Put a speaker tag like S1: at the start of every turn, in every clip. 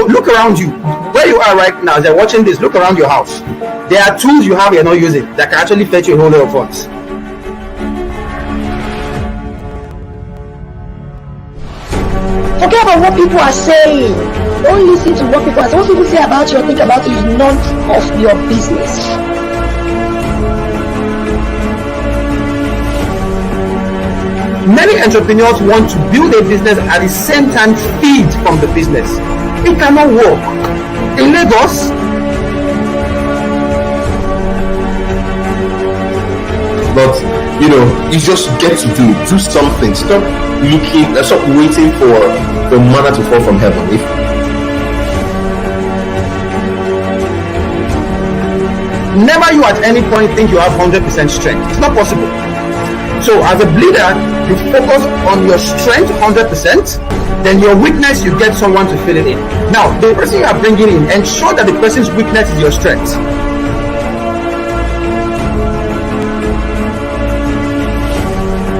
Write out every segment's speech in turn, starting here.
S1: look around you, where you are right now, as you're watching this, look around your house. There are tools you have you're not using that can actually fetch you a whole lot of funds.
S2: Forget about what people are saying. Don't listen to what people are saying. What people say about you or think about you is none of your business.
S1: Many entrepreneurs want to build a business at the same time feed from the business. It cannot work. In Lagos,
S3: but you just get to do something. Stop waiting for the manna to fall from heaven.
S1: Never you at any point think you have 100% strength. It's not possible. So as a leader, you focus on your strength 100%, then your weakness, you get someone to fill it in. Now, the person you are bringing in, ensure that the person's weakness is your strength.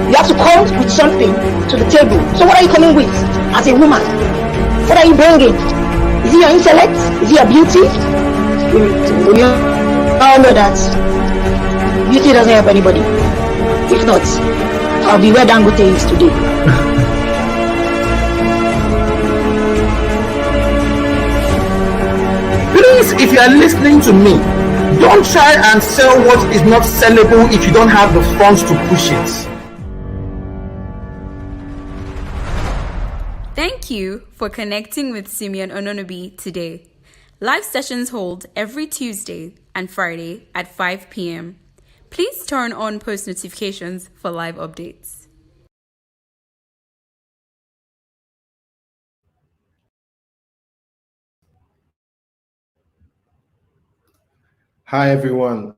S2: You have to come with something to the table. So what are you coming with as a woman? What are you bringing? Is it your intellect? Is it your beauty? We all know that beauty doesn't help anybody. If not, I'll be where Dangote is today.
S1: Please, if you are listening to me, don't try and sell what is not sellable if you don't have the funds to push it.
S4: Thank you for connecting with Simeon Ononobi today. Live sessions hold every Tuesday and Friday at 5 p.m. Please turn on post notifications for live updates.
S3: Hi everyone.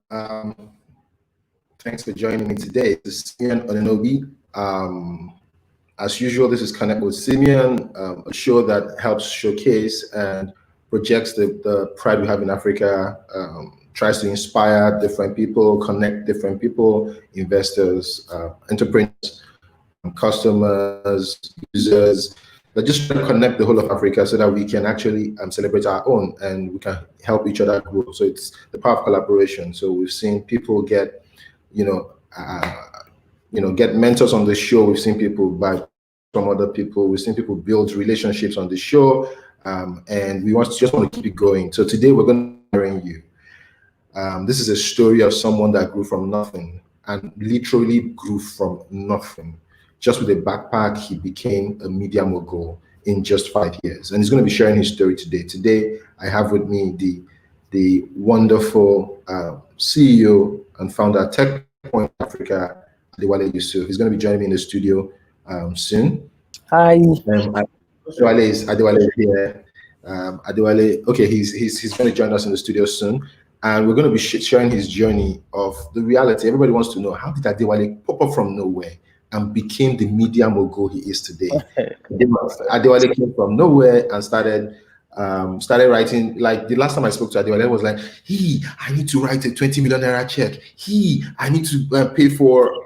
S3: Thanks for joining me today. This is Simeon Ononobi. As usual, this is Connect with Simeon, a show that helps showcase and projects the pride we have in Africa, tries to inspire different people, connect different people, investors, entrepreneurs, customers, users, but just try to connect the whole of Africa so that we can actually celebrate our own and we can help each other grow. So it's the power of collaboration. So we've seen people get, get mentors on the show. We've seen people buy from other people. We've seen people build relationships on the show, and we just want to keep it going. So today we're going to bring you. This is a story of someone that grew from nothing and literally grew from nothing. Just with a backpack, he became a media mogul in just 5 years. And he's going to be sharing his story today. Today, I have with me the wonderful CEO and founder of Techpoint Africa, Adewale Yusuf. He's going to be joining me in the studio soon.
S5: Hi.
S3: Adewale is here. Adewale, okay, he's going to join us in the studio soon. And we're going to be sharing his journey of the reality. Everybody wants to know, how did Adewale pop up from nowhere and became the media mogul he is today? Adewale came from nowhere and started writing. Like the last time I spoke to Adewale, was like, I need to write a 20 million naira check. I need to pay for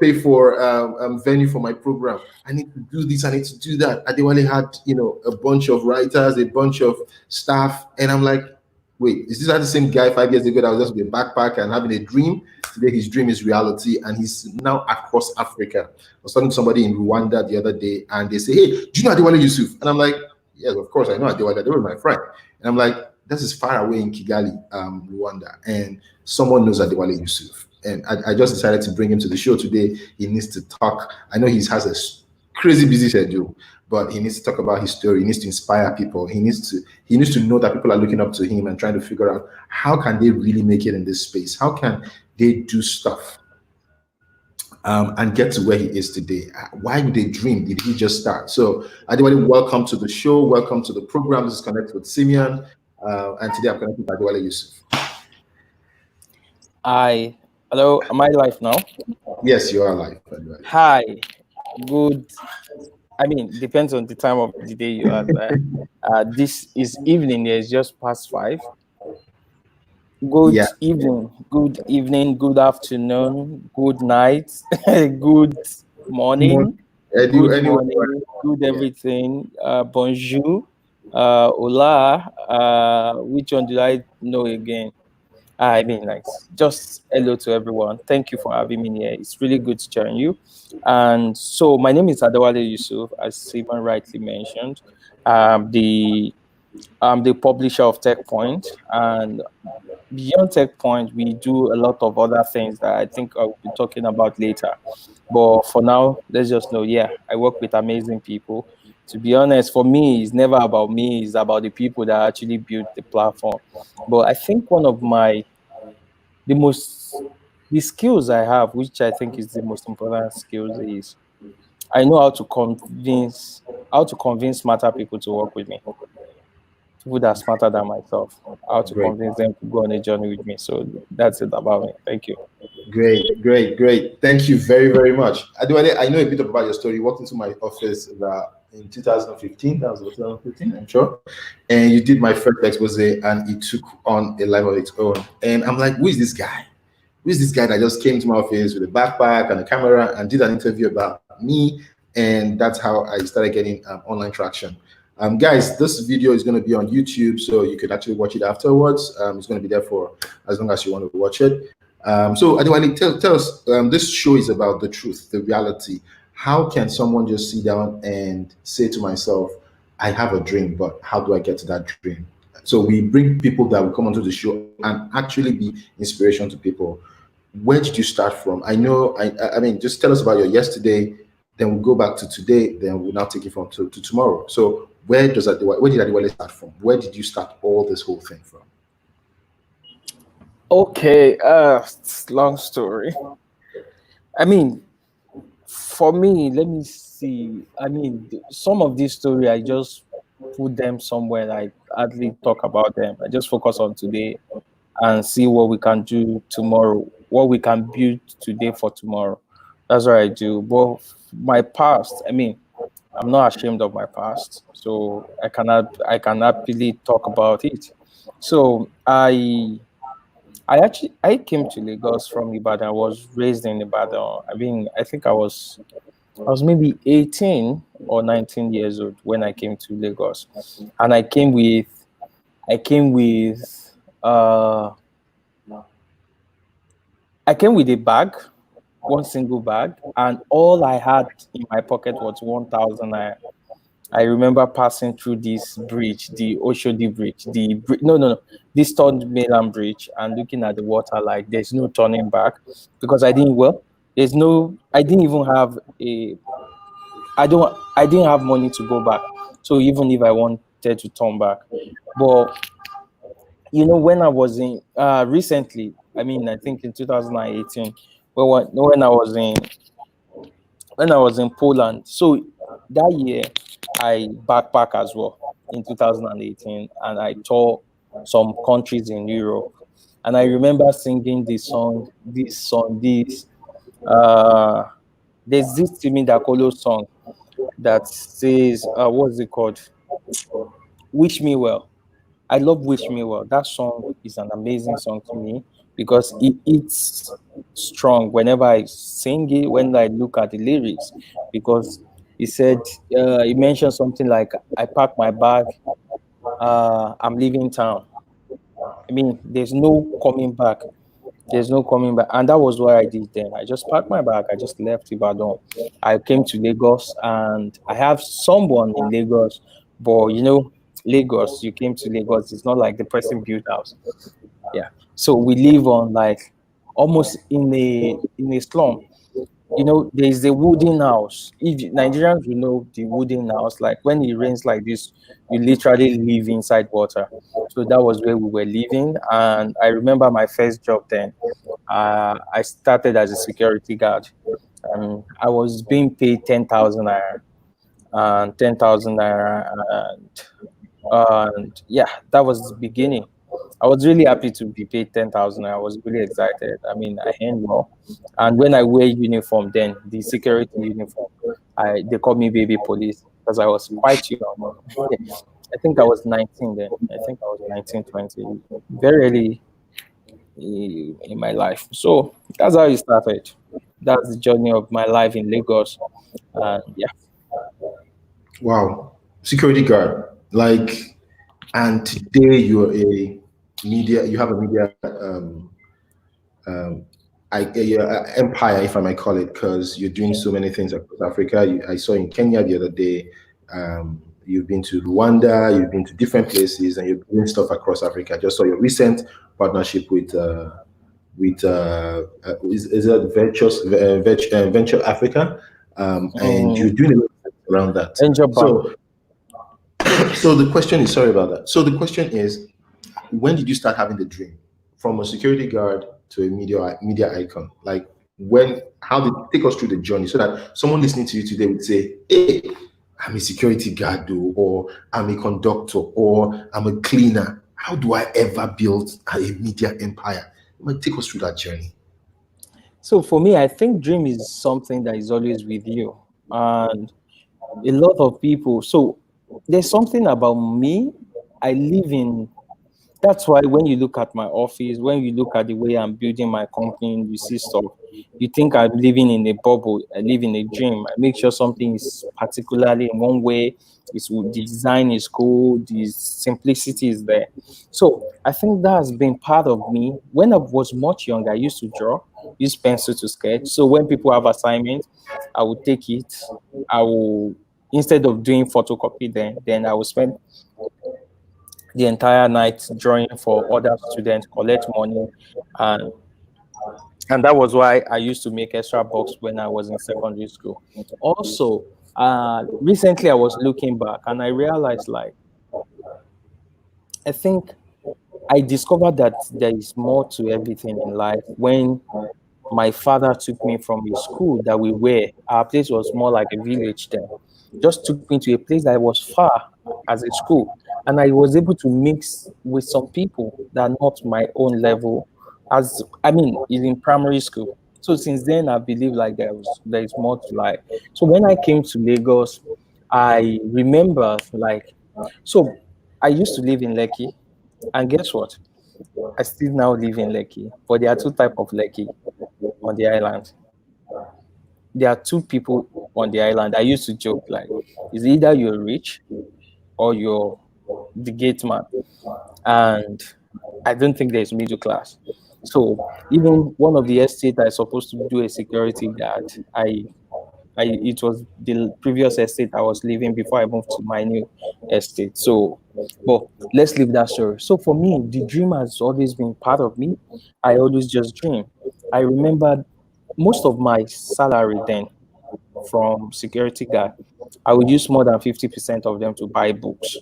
S3: venue for my program. I need to do this. I need to do that. Adewale had, a bunch of writers, a bunch of staff. And I'm like, wait, is this the same guy 5 years ago that was just with a backpack and having a dream? Today, his dream is reality, and he's now across Africa. I was talking to somebody in Rwanda the other day, and they say, hey, do you know Adewale Yusuf? And I'm like, yes, of course, I know Adewale. They were my friend. And I'm like, this is far away in Kigali, Rwanda, and someone knows Adewale Yusuf. And I just decided to bring him to the show today. He needs to talk. I know he has a crazy busy schedule, but he needs to talk about his story. He needs to inspire people. He needs to know that people are looking up to him and trying to figure out how can they really make it in this space? How can they do stuff and get to where he is today? Why would they dream? Did he just start? So Adewale, welcome to the show. Welcome to the program. This is Connect with Simeon. And today I'm connecting with Adewale Yusuf.
S5: Hi. Hello. Am I live now?
S3: Yes, you are live. Adewale.
S5: Hi. Good. I mean, depends on the time of the day you are. This is evening. It's just past 5. Good evening, good afternoon, good night, good morning, good everything. Bonjour. Ola, which one did I know again? I mean, like, just hello to everyone. Thank you for having me here. It's really good to join you. And so, my name is Adewale Yusuf, as Simeon rightly mentioned. I'm the publisher of Techpoint, and beyond Techpoint, we do a lot of other things that I think I'll be talking about later. But for now, let's just know, yeah, I work with amazing people. To be honest, for me, it's never about me, it's about the people that actually built the platform. But I think one of the most, the skills I have, which I think is the most important skills, is I know how to convince smarter people to work with me. People that are smarter than myself, how to
S3: Great.
S5: convince them to go on a journey with me. So that's it about me. Thank you.
S3: Great. Thank you very, very much. Adewale, I know a bit about your story. You walked into my office in 2015. That was 2015, I'm sure. And you did my first expose, and it took on a life of its own. And I'm like, who is this guy? Who is this guy that just came to my office with a backpack and a camera and did an interview about me? And that's how I started getting online traction. Guys, this video is going to be on YouTube, so you could actually watch it afterwards. It's going to be there for as long as you want to watch it. So Adewale, tell us, this show is about the truth, the reality. How can someone just sit down and say to myself, I have a dream, but how do I get to that dream? So we bring people that will come onto the show and actually be inspiration to people. Where did you start from? I know, I mean, just tell us about your yesterday, then we'll go back to today, then we'll now take it from to tomorrow. So where did Adewale start from? Where did you start all this whole thing from?
S5: Okay, long story. I mean, for me, let me see. I mean, some of these story, I just put them somewhere. I hardly talk about them. I just focus on today and see what we can do tomorrow, what we can build today for tomorrow. That's what I do. But my past, I mean, I'm not ashamed of my past, so I can happily talk about it. So I came to Lagos from Ibadan. I was raised in Ibadan. I mean, I think I was maybe 18 or 19 years old when I came to Lagos, and I came with uh a bag, one single bag, and all I had in my pocket was 1,000 naira. I remember passing through this bridge, the Oshodi Bridge, this Third Mainland Bridge, and looking at the water like there's no turning back, because I didn't even have I didn't have money to go back. So even if I wanted to turn back, but when I was in recently, I mean, I think in 2018, when I was in Poland. So that year, I backpack as well in 2018, and I toured some countries in Europe. And I remember singing this song. There's this Timi Dakolo song that says, what's it called? Wish Me Well. I love Wish Me Well. That song is an amazing song to me because it's strong whenever I sing it, when I look at the lyrics, because he mentioned something like, I pack my bag, I'm leaving town. I mean, there's no coming back. There's no coming back. And that was what I did then. I just packed my bag. I just left Ibadan. I came to Lagos, and I have someone in Lagos, but Lagos, you came to Lagos, it's not like the person built house. Yeah. So we live on like almost in a slum. There's a wooden house. If Nigerians will know the wooden house, like when it rains like this, you literally live inside water. So that was where we were living. And I remember my first job then. I started as a security guard. I was being paid 10,000 naira. And 10,000 naira. And yeah, that was the beginning. I was really happy to be paid 10,000. I was really excited. I mean, I earned well. And when I wear uniform, then the security uniform, they call me baby police because I was quite young. I think I was 19 then. I think I was 19, 20, very early in my life. So that's how it started. That's the journey of my life in Lagos. Yeah.
S3: Wow. Security guard. Like, and today you're a media. You have a media empire, if I might call it, because you're doing so many things across Africa. I saw in Kenya the other day. You've been to Rwanda, you've been to different places, and you're doing stuff across Africa. Just saw your recent partnership with is it Venture Africa, and you're doing a lot of things around that.
S5: Angel Bank.
S3: So the question is, sorry about that. So the question is, when did you start having the dream from a security guard to a media icon? Like how did take us through the journey so that someone listening to you today would say, hey, I'm a security guard, or I'm a conductor, or I'm a cleaner. How do I ever build a media empire? Take us through that journey.
S5: So for me, I think dream is something that is always with you. And a lot of people, so there's something about me. I live in, that's why when you look at my office, when you look at the way I'm building my company, you see stuff, you think I'm living in a bubble. I live in a dream. I make sure something is particularly in one way. The design is cool. The simplicity is there. So I think that has been part of me. When I was much younger, I used to draw, use pencil to sketch. So when people have assignments, I would take it. I will, instead of doing photocopy, then I will spend the entire night drawing for other students, collect money, and that was why I used to make extra bucks when I was in secondary school. Also, recently I was looking back and I realized, like, I think I discovered that there is more to everything in life. When my father took me from a school that we were, our place was more like a village then, just took me to a place that was far as a school. And I was able to mix with some people that are not my own level, is in primary school. So since then, I believe like there is more to life. So when I came to Lagos, I remember so I used to live in Lekki, and guess what? I still now live in Lekki, but there are two types of Lekki on the island. There are two people on the island. I used to joke like, it's either you're rich or you're the gate man, and I don't think there's middle class. So even one of the estate I supposed to do a security guard, it was the previous estate I was living before I moved to my new estate. So, but let's leave that story. So for me, the dream has always been part of me. I always just dream. I remember most of my salary then from security guard, I would use more than 50% of them to buy books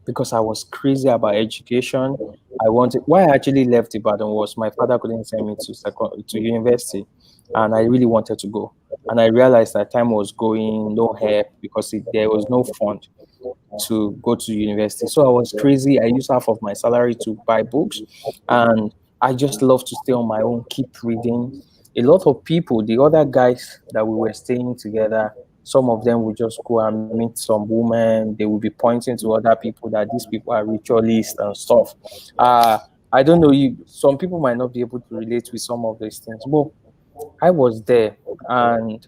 S5: because I was crazy about education. Why I actually left Ibadan was my father couldn't send me to university, and I really wanted to go. And I realized that time was going, no help, because there was no fund to go to university. So I was crazy. I used half of my salary to buy books, and I just love to stay on my own, keep reading. A lot of people, the other guys that we were staying together, some of them would just go and meet some women. They would be pointing to other people that these people are ritualists and stuff. I don't know, some people might not be able to relate with some of these things, but I was there and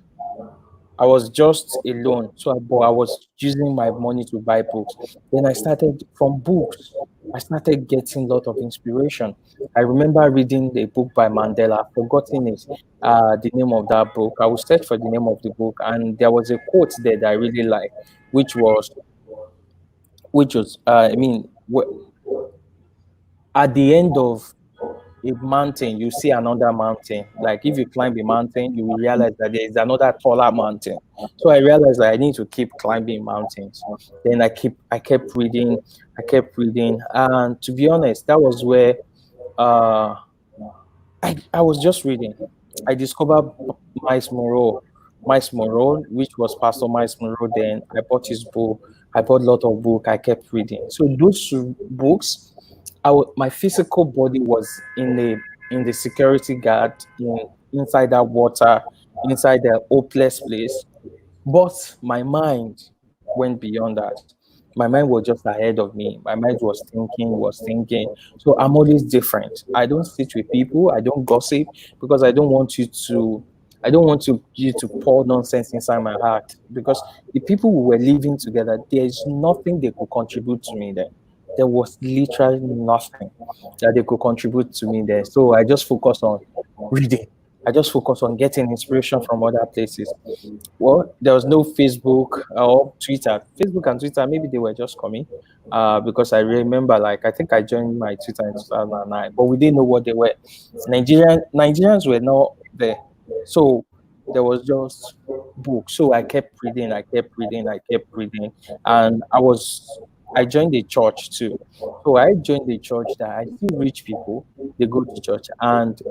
S5: I was just alone. But I was using my money to buy books. Then I started from books. I started getting a lot of inspiration. I remember reading a book by Mandela. I've forgotten the name of that book. I will search for the name of the book, and there was a quote there that I really liked, which was, at the end of a mountain, you see another mountain. Like if you climb a mountain, you will realize that there is another taller mountain. So I realized that I need to keep climbing mountains. Then I kept reading, and to be honest, that was where I was just reading. I discovered Miles Moreau, which was Pastor Miles Moreau. Then I bought his book. I bought a lot of books. I kept reading. So those books, my physical body was in the security guard, inside that water, inside the hopeless place. But my mind went beyond that. My mind was just ahead of me. My mind was thinking. So I'm always different. I don't sit with people. I don't gossip because I don't want you to pour nonsense inside my heart. Because the people who were living together, there's nothing they could contribute to me there. there was literally nothing that they could contribute to me there. So I just focused on reading. I just focused on getting inspiration from other places. Well, there was no Facebook or Twitter. Facebook and Twitter, maybe they were just coming. Because I remember, like, I think I joined my Twitter in 2009, but we didn't know what they were. Nigerians were not there. So there was just books. So I kept reading, and I joined the church too. So I joined the church that I see rich people, they go to church, and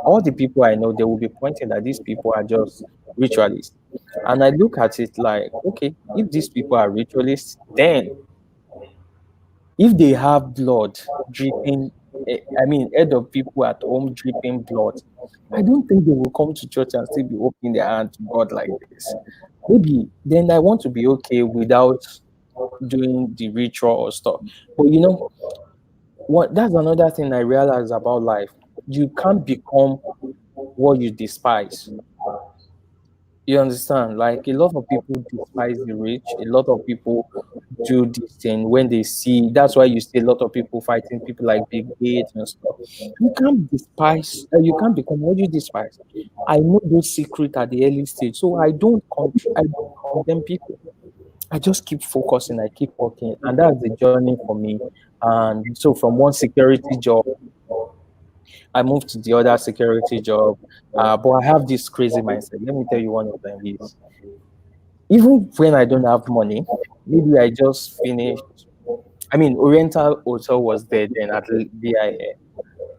S5: all the people I know, they will be pointing that these people are just ritualists. And I look at it like, okay, if these people are ritualists, then if they have blood dripping, head of people at home dripping blood, I don't think they will come to church and still be opening their hand to God like this. Maybe then I want to be okay without doing the ritual or stuff. But what, that's another thing I realized about life. You can't become what you despise. You understand? Like, a lot of people despise the rich. A lot of people do this thing when they see. That's why you see a lot of people fighting people like Big Gates and stuff. You can't despise. You can't become what you despise. I know those secrets at the early stage, so I don't condemn people. I just keep focusing. I keep working, and that's the journey for me. And so, from one security job, I moved to the other security job. But I have this crazy mindset. Let me tell you one of them is, even when I don't have money, maybe I just finished. Oriental Hotel was there then at DIA.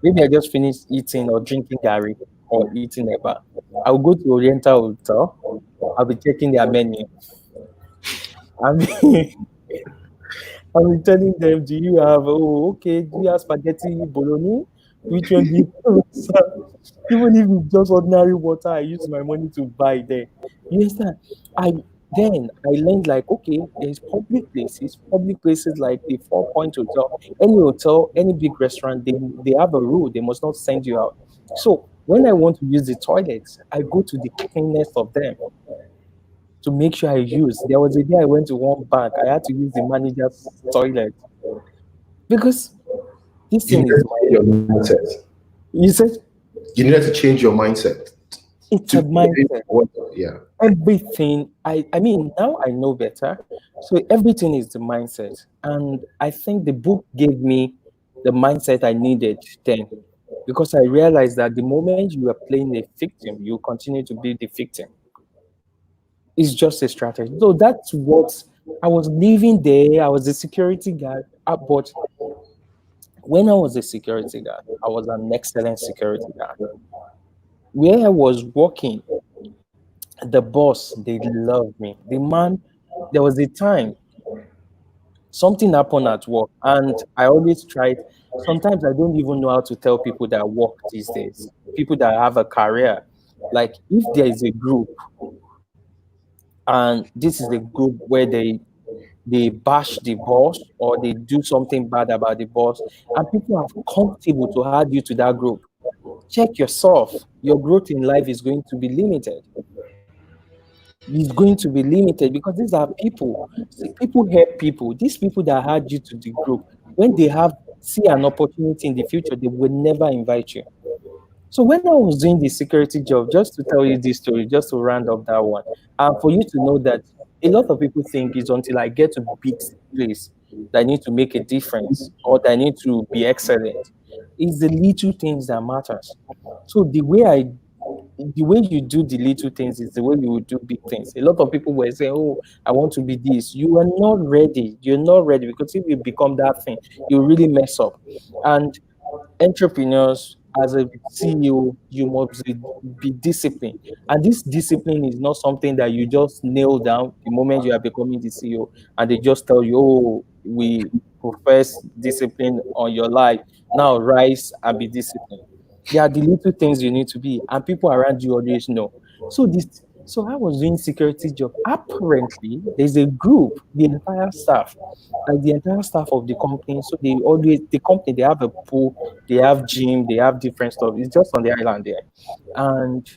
S5: Maybe I just finished eating or drinking gari or eating eba. I'll go to Oriental Hotel. I'll be checking their menu. I mean, I'll be telling them, do you have, do you have spaghetti bologna? Which one do you want? Even if it's just ordinary water, I use my money to buy there. You understand? I learned, like, okay, there's public places like the 4 Point Hotel. Any hotel, any big restaurant, they have a rule. They must not send you out. So when I want to use the toilets, I go to the cleanest of them to make sure I use. There was a day I went to one bank. I had to use the manager's toilet because this
S3: You
S5: thing
S3: needed
S5: is
S3: to change your mindset.
S5: You said
S3: You needed to change your mindset.
S5: it's a mindset.
S3: Yeah.
S5: Everything now I know better. So everything is the mindset. And I think the book gave me the mindset I needed then. Because I realized that the moment you are playing a victim, you continue to be the victim. It's just a strategy. So that's what I was living there. I was a security guard. But when I was a security guard, I was an excellent security guard. Where I was working, the boss, they loved me. The man, there was a time something happened at work, and I always tried. Sometimes I don't even know how to tell people that work these days, people that have a career. Like, if there is a group, and this is a group where they bash the boss or they do something bad about the boss, and people are comfortable to add you to that group, check yourself. Your growth in life is going to be limited. It's going to be limited because these are people. See, people help people. These people that add you to the group, when they see an opportunity in the future, they will never invite you. So when I was doing the security job, just to tell you this story, just to round up that one, and for you to know that a lot of people think it's until I get to a big place that I need to make a difference or that I need to be excellent. It's the little things that matters. So the way you do the little things is the way you will do big things. A lot of people were saying, "Oh, I want to be this." You are not ready. You're not ready, because if you become that thing, you really mess up. And entrepreneurs, as a CEO, you must be disciplined. And this discipline is not something that you just nail down the moment you are becoming the CEO and they just tell you, "Oh, we profess discipline on your life. Now rise and be disciplined." There are the little things you need to be, and people around you always know. So I was doing security job. Apparently, there's a group, the entire staff, like the entire staff of the company. So the company, they have a pool, they have gym, they have different stuff. It's just on the island there. And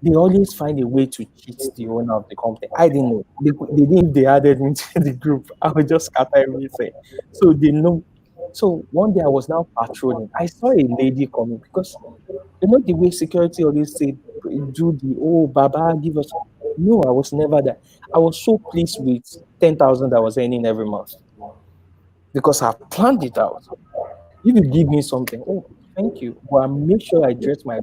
S5: they always find a way to cheat the owner of the company. I didn't know. They didn't. They added me to the group. I would just scatter everything. So they know. So one day I was now patrolling. I saw a lady coming because you know the way security always say, do the Baba give us. No, I was never there. I was so pleased with 10,000 I was earning every month because I planned it out. If you give me something, thank you. But I make sure I dress my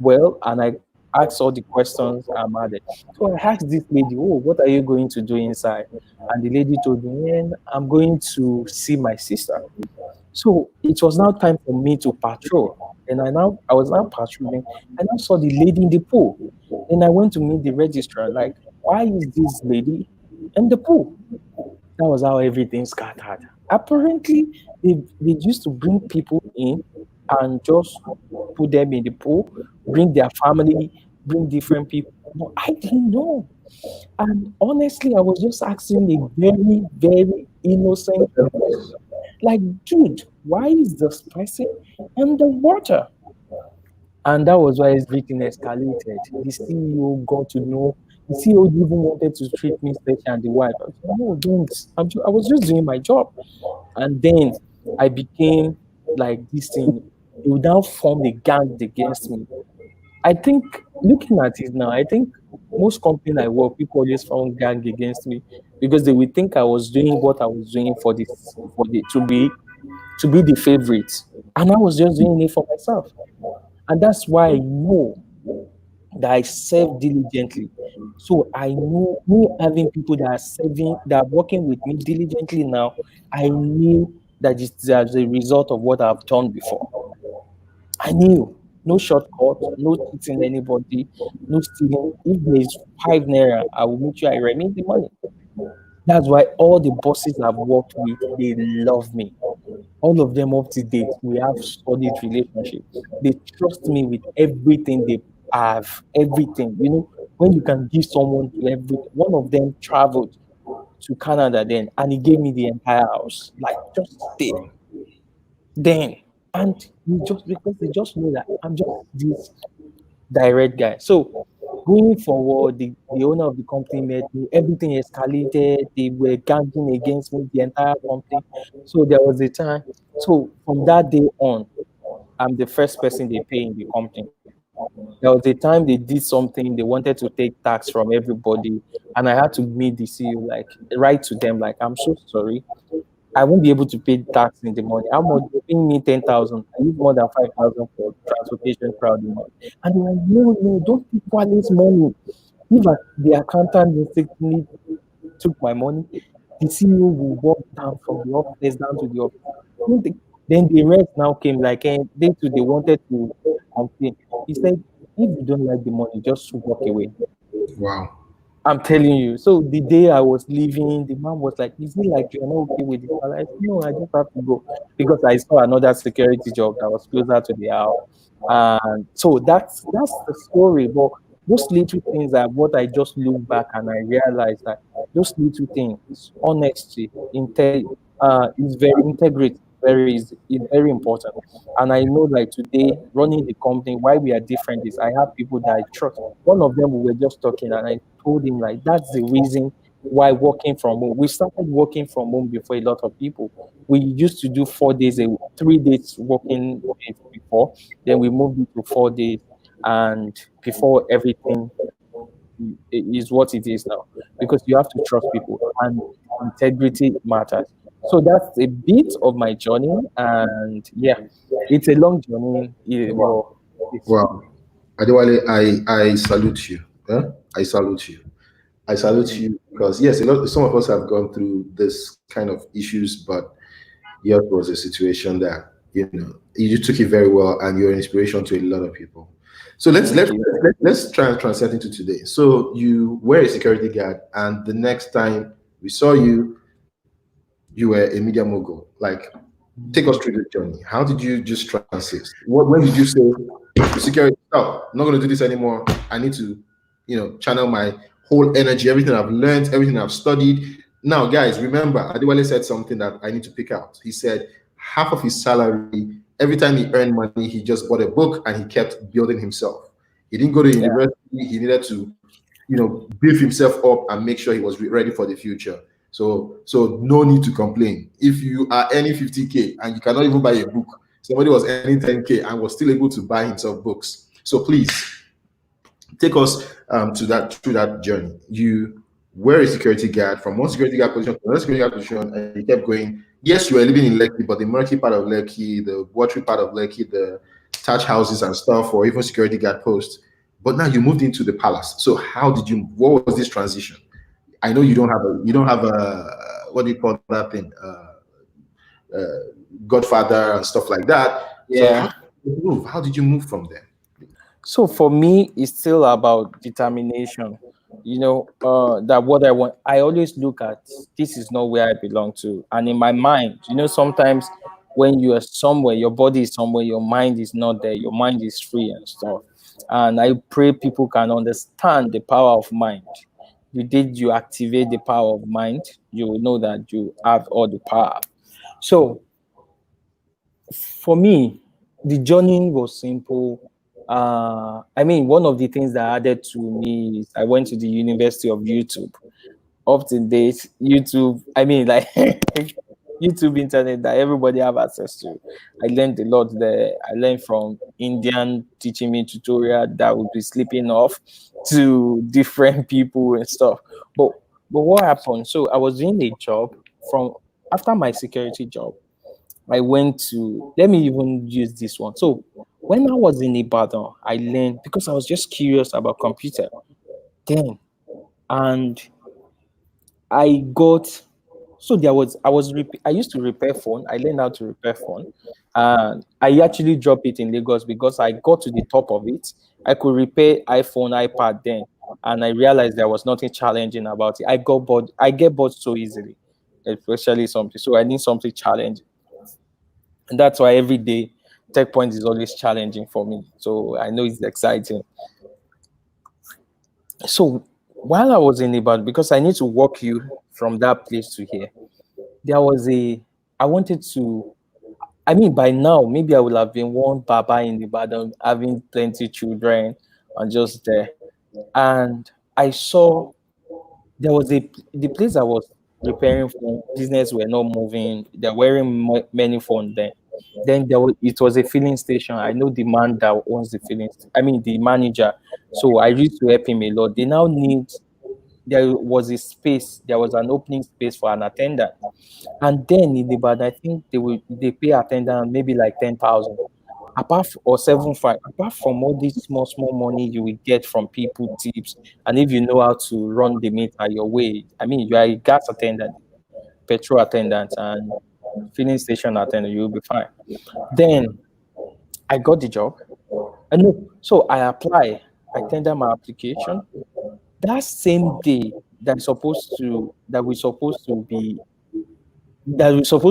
S5: well and I ask all the questions I'm added. So I asked this lady, what are you going to do inside? And the lady told me, I'm going to see my sister. So it was now time for me to patrol. And I was now patrolling and I saw the lady in the pool. And I went to meet the registrar, like, why is this lady in the pool? That was how everything scattered. Apparently, they used to bring people in and just put them in the pool, bring their family, bring different people. No, I didn't know. And honestly, I was just asking a very, very innocent question. Like, dude, why is this person in the water? And that was why everything escalated. The CEO got to know. The CEO even wanted to treat me special and the wife. I was like, no, don't. I was just doing my job. And then I became like this thing. They would now form a gang against me. I think looking at it now, I think most companies I work, people always found gang against me because they would think I was doing what I was doing to be the favorite. And I was just doing it for myself. And that's why I know that I serve diligently. So I know me having people that are working with me diligently now, I knew that it's as a result of what I've done before. I knew no shortcut, no cheating anybody, no stealing. If there's 5 naira, I will make sure I remit the money. That's why all the bosses I've worked with, they love me. All of them up to date, we have solid relationship. They trust me with everything they have, everything. You know, when you can give someone to everything. One of them traveled to Canada then, and he gave me the entire house, like just then. And just because they just know that I'm just this direct guy. So going forward, the owner of the company met me, everything escalated, they were ganging against me, the entire company. So there was a time. So from that day on, I'm the first person they pay in the company. There was a time they did something, they wanted to take tax from everybody, and I had to meet the CEO, like write to them, like, I'm so sorry. I won't be able to pay tax in the money. How much? You're paying me 10,000. I use more than 5,000 for transportation crowd money. And they're like, no, don't take Wale's money. If the accountant mistakenly took my money, the CEO will walk down from the office down to the office. Then the rest now came like, they wanted to complain. He said, if you don't like the money, just walk away.
S3: Wow.
S5: I'm telling you. So the day I was leaving, the man was like, "Is it like you're not okay with it?" I was like, "No, I just have to go," because I saw another security job that was closer to the house. And so that's the story. But those little things are what I just look back and I realized that those little things, honesty, is very integrity, is very important. And I know, like today, running the company, why we are different is I have people that I trust. One of them, we were just talking, and I told him like that's the reason why working from home. We started working from home before a lot of people. We used to do 4 days, 3 days working days before. Then we moved it to 4 days, and before everything is what it is now, because you have to trust people and integrity matters. So that's a bit of my journey, and yeah, it's a long journey.
S3: Wow. Wow. Adewale, I salute you. Huh? I salute you. I salute you because yes, some of us have gone through this kind of issues, but yours was a situation that you took it very well, and you're an inspiration to a lot of people. So let's try and translate into today. So you were a security guard, and the next time we saw you, you were a media mogul. Like, take us through the journey. How did you just transit? When did you say, security, oh, I'm not going to do this anymore. I need to, channel my whole energy, everything I've learned, everything I've studied. Now, guys, remember, Adewale said something that I need to pick out. He said half of his salary, every time he earned money, he just bought a book and he kept building himself. He didn't go to university. He needed to, beef himself up and make sure he was ready for the future. So no need to complain. If you are earning 50K and you cannot even buy a book, somebody was earning 10K and was still able to buy himself books. So please take us through that journey. You were a security guard, from one security guard position to another security guard position, and you kept going. Yes, you were living in Lekki, but the murky part of Lekki, the watery part of Lekki, the thatch houses and stuff, or even security guard posts. But now you moved into the palace. So what was this transition? I know you don't have a what do you call that thing? Godfather and stuff like that.
S5: Yeah.
S3: So how did you move from there?
S5: So for me, it's still about determination. That what I want, I always look at, this is not where I belong to. And in my mind, sometimes when you are somewhere, your body is somewhere, your mind is not there, your mind is free and stuff. And I pray people can understand the power of mind. You activate the power of mind, you will know that you have all the power. So for me, the journey was simple. One of the things that added to me is I went to the University of YouTube. Up to date, YouTube, YouTube internet that everybody have access to. I learned a lot there. I learned from Indian teaching me tutorial that would be sleeping off to different people and stuff. But what happened? So I was doing a job after my security job. I went to, let me even use this one. So when I was in Ibadan, I learned, because I was just curious about computer then. And I used to repair phone. I learned how to repair phone. And I actually dropped it in Lagos because I got to the top of it. I could repair iPhone, iPad then. And I realized there was nothing challenging about it. I get bored so easily, especially something. So I need something challenging. And that's why every day Techpoint is always challenging for me. So I know it's exciting. So while I was in Ibadan, because I need to walk you from that place to here, by now, maybe I would have been one Baba in Ibadan, having plenty children and just there. And I saw there was the place I was repairing phone, business were not moving. They're wearing many phones then. Then it was a filling station. I know the man that owns the the manager. So I used to help him a lot. They now there was an opening space for an attendant. And then in Ibadan, I think they pay attendant maybe like 10,000. Or 7,500. Apart from all this small money you will get from people, tips, and if you know how to run the meter your way, you are a gas attendant, petrol attendant, and filling station attendant, you'll be fine. Then I got the job. So I apply. I tender my application. That same day that we're supposed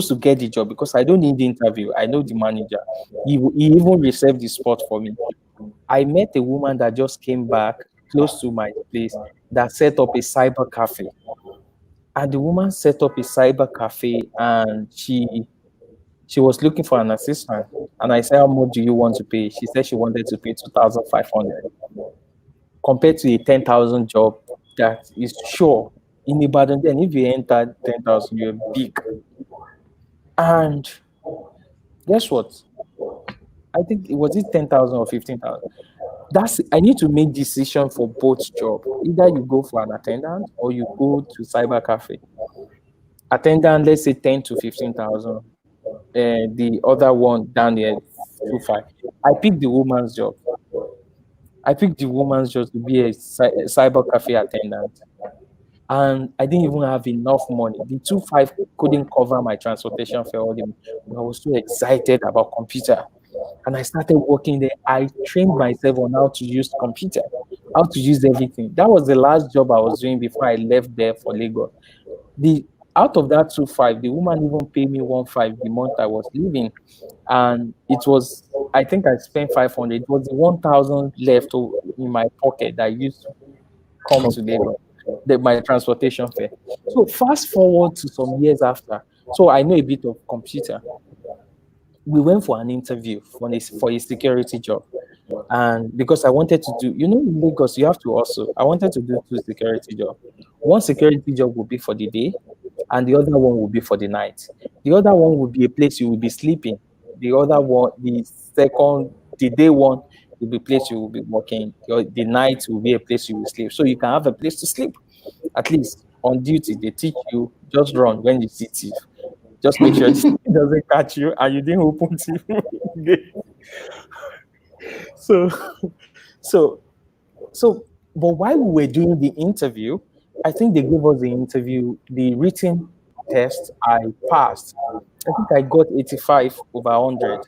S5: to get the job, because I don't need the interview. I know the manager. He even reserved the spot for me. I met a woman that just came back close to my place that set up a cyber cafe. And the woman set up a cyber cafe, and she was looking for an assistant. And I said, how much do you want to pay? She said she wanted to pay 2,500. Compared to a 10,000 job that is sure in Ibadan. Then if you enter 10,000, you're big. And guess what? I think it was 10,000 or 15,000. I need to make decision for both jobs. Either you go for an attendant or you go to cyber cafe. Attendant, let's say 10 to 15,000. The other one down here, 2,500. I picked the woman's job. I picked the woman's job to be a cyber cafe attendant. And I didn't even have enough money. The 2,500 couldn't cover my transportation fare. I was so excited about computer. And I started working there. I trained myself on how to use computer, how to use everything. That was the last job I was doing before I left there for Lagos. Out of that 2,500, the woman even paid me 1,500 the month I was leaving. And it was, I think I spent 500. It was the 1,000 left in my pocket that I used to come to Lagos, my transportation fare. So fast forward to some years after. So I know a bit of computer. We went for an interview for a security job. And because I wanted to do, in Lagos, you have to also, I wanted to do two security jobs. One security job would be for the day, and the other one would be for the night. The other one would be a place you will be sleeping. The other one, the day one, will be a place you will be working. The night will be a place you will sleep. So you can have a place to sleep. At least on duty, they teach you just run when you see thief. Just make sure it doesn't catch you and you didn't open thief. So, so, so, but while we were doing the interview, I think they gave us the written test. I passed. I think I got 85 over 100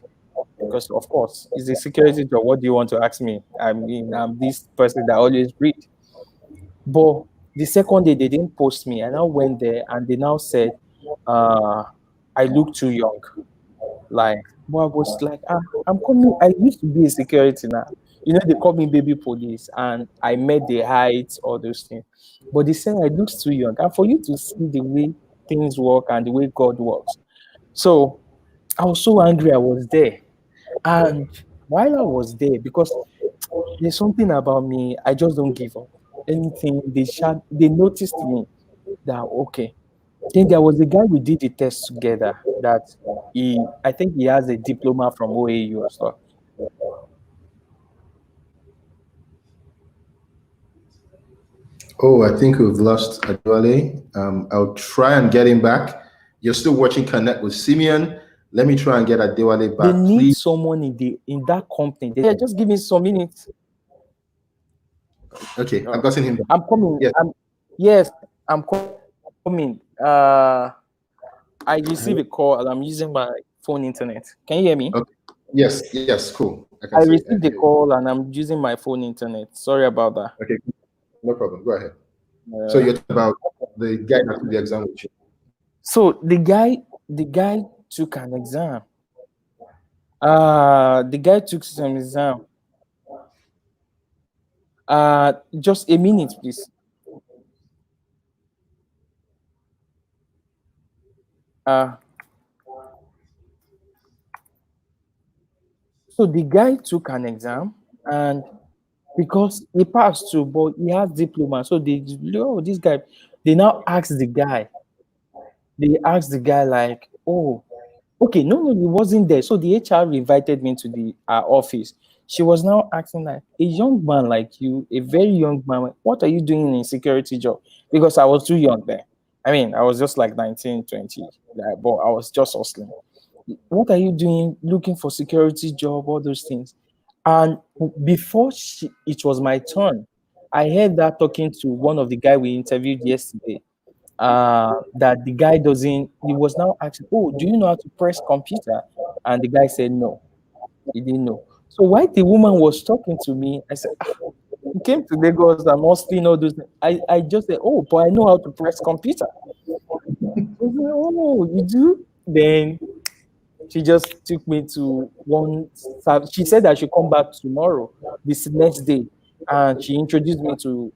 S5: because, of course, it's a security job. What do you want to ask me? I mean, I'm this person that always read. But the second day, they didn't post me. I now went there and they now said, I look too young. Like, well, I was like, I'm coming. I used to be a security now. They call me baby police, and I met the height, all those things. But they said I look too young. And for you to see the way things work and the way God works. So I was so angry I was there. And while I was there, because there's something about me, I just don't give up. Anything, they noticed me that, okay. Then there was a guy we did the test together that I think he has a diploma from OAU or stuff.
S3: Oh, I think we've lost Adewale. I'll try and get him back. You're still watching Connect with Simeon. Let me try and get Adewale back.
S5: They need
S3: please.
S5: someone in that company. Yeah, just give me some minutes.
S3: Okay, I've gotten him back.
S5: I'm coming.
S3: Yes.
S5: I'm coming. I received a call and I'm using my phone internet. Can you hear me?
S3: Okay. Yes, cool.
S5: I received the call and I'm using my phone internet. Sorry about that.
S3: Okay, no problem. Go ahead. So you're talking about the guy that took the exam with you.
S5: So the guy took an exam. The guy took some exam. Just a minute, please. So the guy took an exam, and because he passed too, but he has diploma, so this guy, they now asked the guy. They asked the guy like, oh, okay, no, he wasn't there. So the HR invited me to the office. She was now asking like, a young man like you, a very young man, what are you doing in a security job? Because I was too young then. I mean, I was just like 19, 20, but I was just hustling. What are you doing? Looking for security job, all those things. And before it was my turn, I heard that talking to one of the guy we interviewed yesterday. That the guy he was now asking, oh, do you know how to press computer? And the guy said no, he didn't know. So while the woman was talking to me, I said, he came to Lagos and hustling all those things. I just said, oh, but I know how to press computer. Oh, you do? Then she just took me to one. She said I should come back tomorrow, this next day, and she introduced me to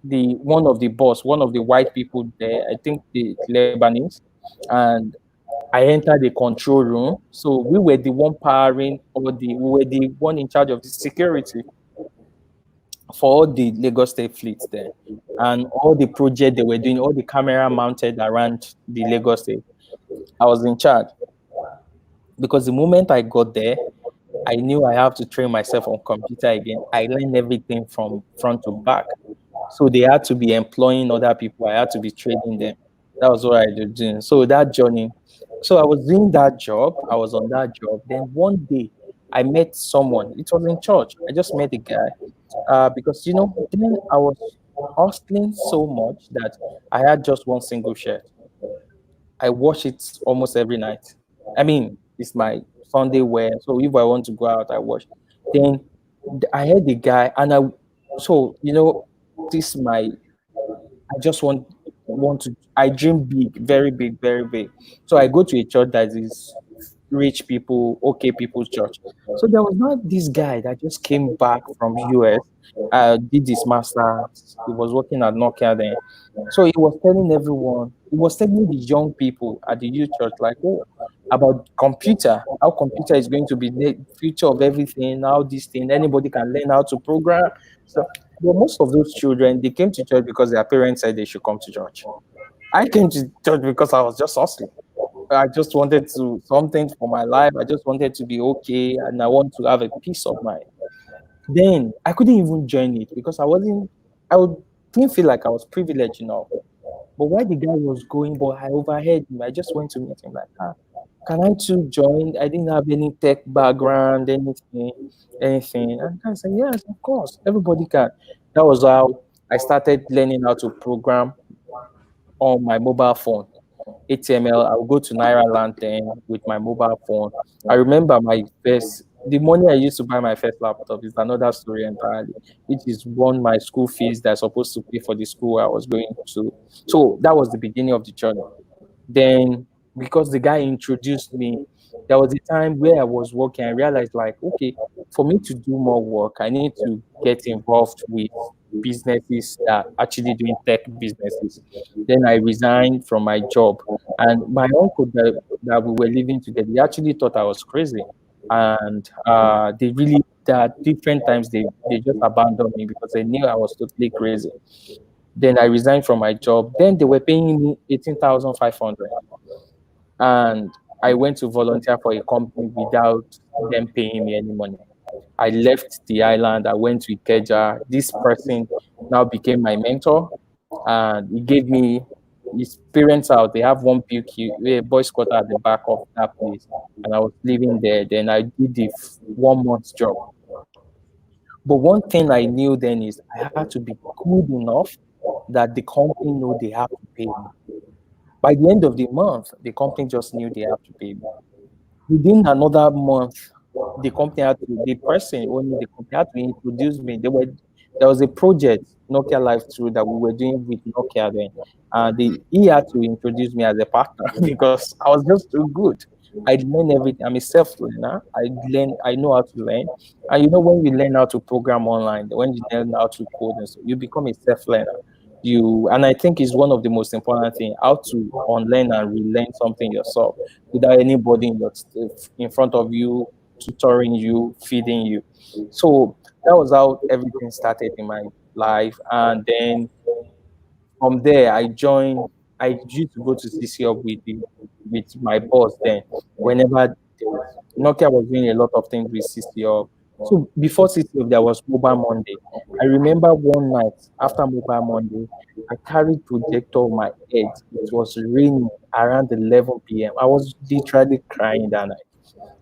S5: one of the white people there. I think the Lebanese, and I entered the control room. So we were the one powering, we were the one in charge of the security for all the Lagos State fleets there, and all the project they were doing, all the camera mounted around the Lagos State. I was in charge. Because the moment I got there, I knew I have to train myself on computer again. I learned everything from front to back. So they had to be employing other people. I had to be training them. That was what I was doing. So that journey. So I was doing that job. I was on that job. Then one day I met someone. It was in church. I just met a guy. Because, then I was hustling so much that I had just one single shirt. I wash it almost every night. I mean, it's my Sunday wear. So if I want to go out, I wash. Then I heard the guy, and I just want to. I dream big, very big, very big. So I go to a church that is rich people, okay people's church. So there was not this guy that just came back from US, did his master's. He was working at Nokia then. So he was telling everyone, he was telling the young people at the youth church, like, oh, about computer, how computer is going to be the future of everything, how this thing, anybody can learn how to program. So, but most of those children, they came to church because their parents said they should come to church. I came to church because I was just hustling. I just wanted to something for my life. I just wanted to be okay, and I want to have a peace of mind. Then I couldn't even join it because didn't feel like I was privileged enough. But while the guy was going, but I overheard him. I just went to meet him like, can I too join? I didn't have any tech background, anything. And I said, yes, of course, everybody can. That was how I started learning how to program on my mobile phone. HTML, I would go to Naira Lantern with my mobile phone. I remember the money I used to buy my first laptop is another story entirely, which is one my school fees that I supposed to pay for the school I was going to. So that was the beginning of the journey. Then, because the guy introduced me, there was a time where I was working. I realized, like, okay, for me to do more work, I need to get involved with businesses that are actually doing tech businesses. Then I resigned from my job, and my uncle that we were living together, he actually thought I was crazy, and they really that different times they just abandoned me because they knew I was totally crazy. Then I resigned from my job. Then they were paying me 18,500, and I went to volunteer for a company without them paying me any money. I left the island. I went to Ikeja. This person now became my mentor, and he gave me his parents out. They have one a boys' quarter at the back of that place, and I was living there. Then I did the 1 month job. But one thing I knew then is I had to be good enough that the company know they have to pay me. By the end of the month, the company just knew they have to pay me. Within another month, the person owning the company had to introduce me. There was a project, Nokia Life Through, that we were doing with Nokia then. He had to introduce me as a partner because I was just too good. I'd learn everything. I'm a self-learner. I know how to learn. And when you learn how to program online, when you learn how to code and so, you become a self-learner. And I think it's one of the most important things, how to unlearn and relearn something yourself without anybody in front of you, tutoring you, feeding you. So that was how everything started in my life. And then from there, I used to go to CCO with my boss then. Whenever Nokia was doing a lot of things with CCO. So before CCO, there was Mobile Monday. I remember one night after Mobile Monday, I carried projector on my head. It was raining around 11 p.m. I was literally crying that night.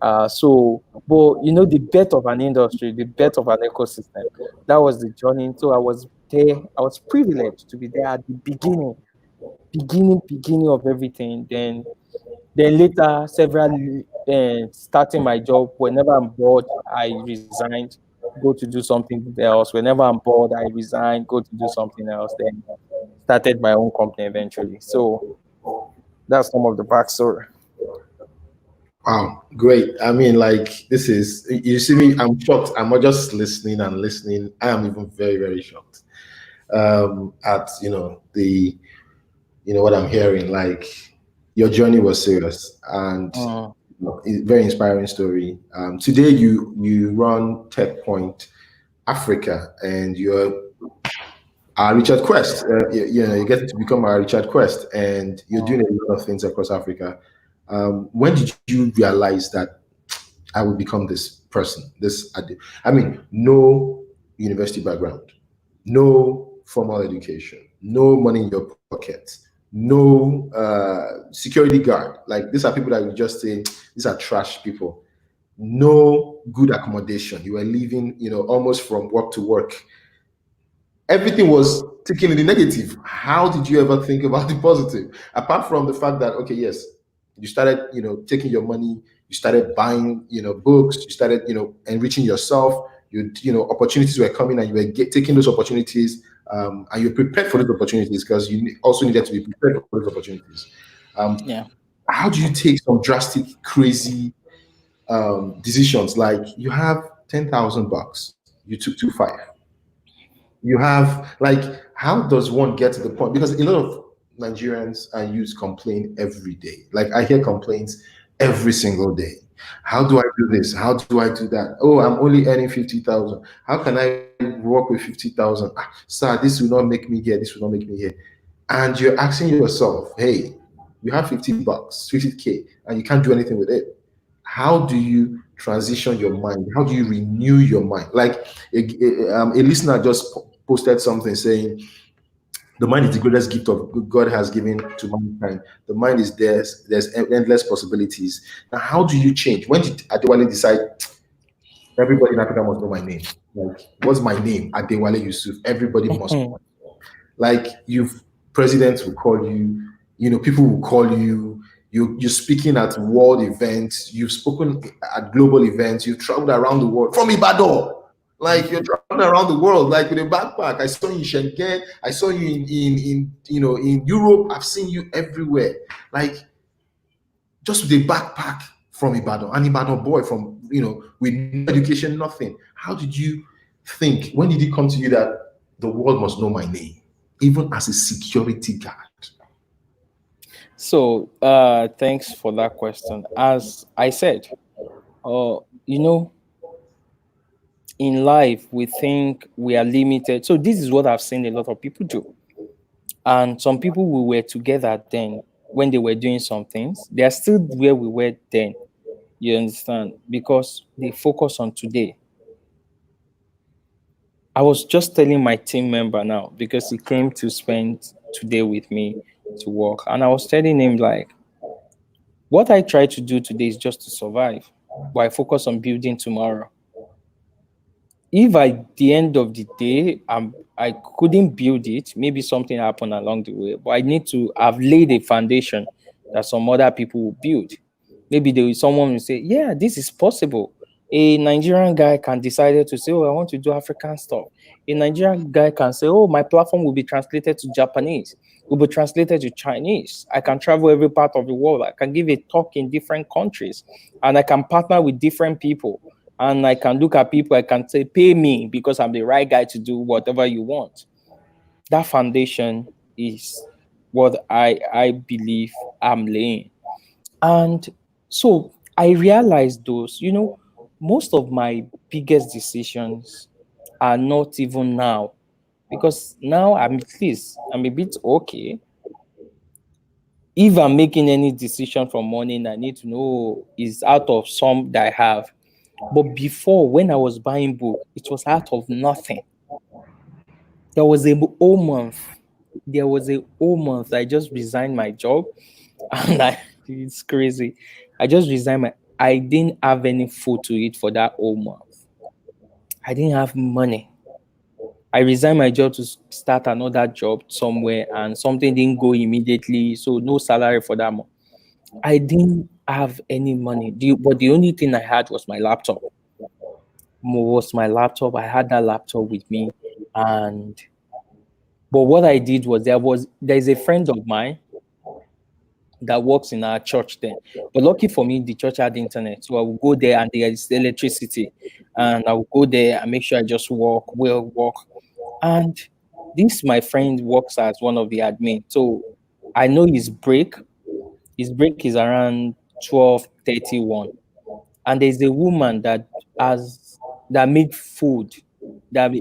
S5: But the birth of an industry, the birth of an ecosystem, that was the journey. So I was there. I was privileged to be there at the beginning of everything. Then later, starting my job. Whenever I'm bored, I resigned, go to do something else. Whenever I'm bored, I resign, go to do something else. Then started my own company eventually. So that's some of the backstory.
S3: Wow, great. I mean, like, this is, you see me, I'm shocked. I'm not just listening and listening. I am even very, very shocked at, what I'm hearing. Like, your journey was serious and very inspiring story. Today, you run Techpoint Africa, and you're Richard Quest. You get to become a Richard Quest, and you're doing a lot of things across Africa. When did you realize that I would become this person? No university background, no formal education, no money in your pocket, no security guard. Like, these are people that we just say, these are trash people. No good accommodation. You were living, almost from work to work. Everything was taken in the negative. How did you ever think about the positive? Apart from the fact that, okay, yes, you started, taking your money, you started buying, books, you started, enriching yourself, opportunities were coming and you were taking those opportunities, and you're prepared for those opportunities because you also needed to be prepared for those opportunities. How do you take some drastic, crazy decisions? Like, you have $10,000, you took 2.5. You have, like, how does one get to the point? Because a lot of Nigerians and youth complain every day. Like, I hear complaints every single day. How do I do this? How do I do that? Oh, I'm only earning 50,000. How can I work with 50,000? Ah, sir, this will not make me here. This will not make me here. And you're asking yourself, hey, you have 50 bucks, 50K, and you can't do anything with it. How do you transition your mind? How do you renew your mind? Like a listener just posted something saying, the mind is the greatest gift of God has given to mankind. The mind is there's endless possibilities. Now, how do you change? When did Adewale decide everybody in Africa must know my name? Like, what's my name? Adewale Yusuf. Everybody must know. Like, you've presidents will call you, people will call you. You're speaking at world events. You've spoken at global events. You've traveled around the world from Ibadan. Like, you're traveling around the world, like with a backpack. I saw you in Schengen. I saw you in Europe. I've seen you everywhere. Like, just with a backpack from Ibadan, an Ibadan boy from with no education, nothing. How did you think? When did it come to you that the world must know my name, even as a security guard?
S5: So, thanks for that question. As I said, in life, we think we are limited. So this is what I've seen a lot of people do. And some people we were together then when they were doing some things, they are still where we were then. You understand? Because they focus on today. I was just telling my team member now, because he came to spend today with me to work. And I was telling him, like, what I try to do today is just to survive, but I focus on building tomorrow. If at the end of the day I couldn't build it, maybe something happened along the way, but I need to have laid a foundation that some other people will build. Maybe someone will say, yeah, this is possible. A Nigerian guy can decide to say, oh, I want to do African stuff. A Nigerian guy can say, oh, my platform will be translated to Japanese, will be translated to Chinese. I can travel every part of the world. I can give a talk in different countries, and I can partner with different people. And I can look at people, I can say, pay me because I'm the right guy to do whatever you want. That foundation is what I believe I'm laying. And so I realized most of my biggest decisions are not even now. Because now I'm at least, I'm a bit okay. If I'm making any decision from morning, I need to know is out of some that I have. But before, when I was buying book, it was out of nothing. There was a whole month. I just resigned my job, and it's crazy. I just resigned I didn't have any food to eat for that whole month. I didn't have money. I resigned my job to start another job somewhere, and something didn't go immediately, so no salary for that month. I didn't have any money, but the only thing I had was my laptop. I had that laptop with me, but what I did was there's a friend of mine that works in our church then. But lucky for me, the church had internet, so I would go there and there's electricity, and I would go there and make sure I just walk. And this my friend works as one of the admin, so I know his break. His break is around 12:31. And there's a woman that made food that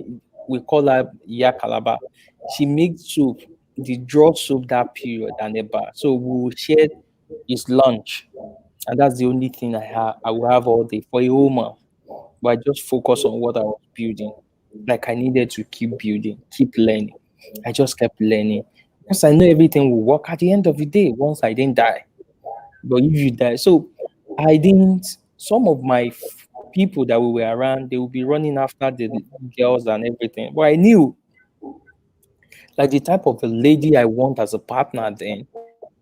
S5: we call her Yakalaba. She made soup, the draw soup that period and a bar. So we will share his lunch. And that's the only thing I will have all day for a whole month. But I just focus on what I was building. Like I needed to keep building, keep learning. I just kept learning. Because I know everything will work at the end of the day once I didn't die. But if you die, so some of my people that we were around, they will be running after the girls and everything. But I knew, like, the type of a lady I want as a partner, then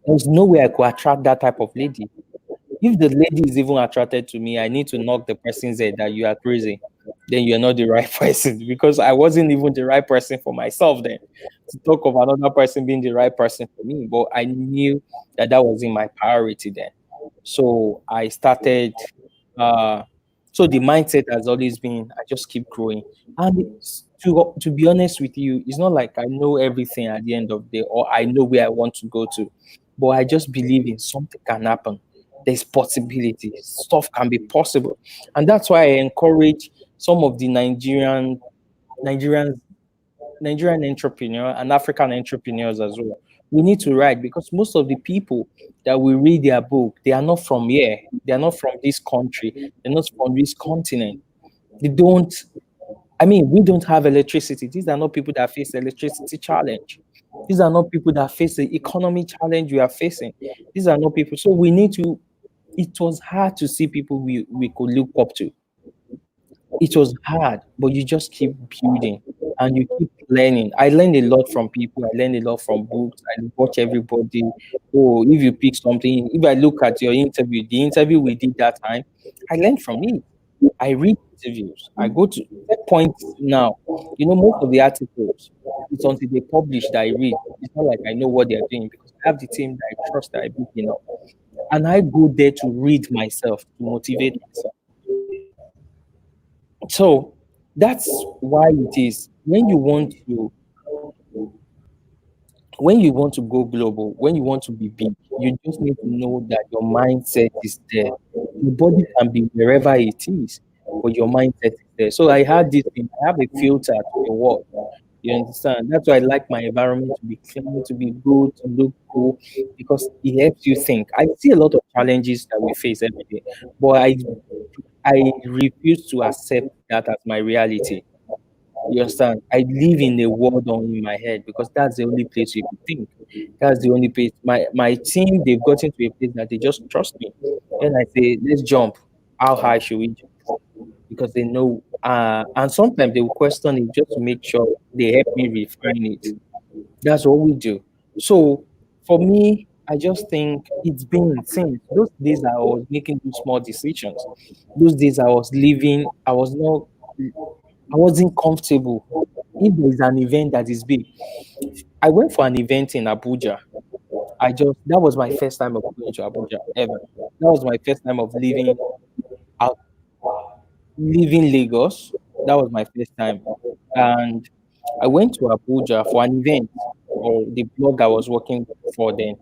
S5: there's no way I could attract that type of lady. If the lady is even attracted to me, I need to knock the person's head that you are crazy. Then you're not the right person, because I wasn't even the right person for myself then. To talk of another person being the right person for me, but I knew that wasn't my priority then. So I started. So the mindset has always been, I just keep growing. And to be honest with you, it's not like I know everything at the end of the day, or I know where I want to go to, but I just believe in something can happen. there's possibility. Stuff can be possible. And that's why I encourage some of the Nigerian entrepreneur and African entrepreneurs as well. We need to write, because most of the people that we read their book, they are not from here. They are not from this country. They're not from this continent. They don't. I mean, we don't have electricity. These are not people that face the electricity challenge. These are not people that face the economy challenge we are facing. These are not people. So we need to. It was hard to see people we could look up to. It was hard, but you just keep building and you keep learning. I learned a lot from people. I learned a lot from books. I watch everybody. Oh, if you pick something, if I look at your interview, the interview we did that time, I learned from it. I read interviews. I go to that point now. You know, most of the articles, it's until they publish that I read. It's not like I know what they're doing, because I have the team that I trust, that I book, and I go there to read myself, to motivate myself. So that's why it is when you want to go global, when you want to be big, you just need to know that your mindset is there. Your body can be wherever it is, but your mindset is there. So I had this thing, I have a filter to the world. You understand? That's why I like my environment to be clean, to be good, to look cool, because it helps you think. I see a lot of challenges that we face every day, but I refuse to accept that as my reality. You understand? I live in a world only in my head, because that's the only place you can think. That's the only place. My team, they've gotten to a place that they just trust me. And I say, let's jump. How high should we jump? Because they know. And sometimes they will question it just to make sure they help me refine it. That's what we do. So for me, I just think it's been insane. Those days I was making those small decisions. Those days I was living, I wasn't comfortable. If there is an event that is big, I went for an event in Abuja. That was my first time of going to Abuja ever. That was my first time of out, leaving Lagos. That was my first time. And I went to Abuja for an event, or the blog I was working for then.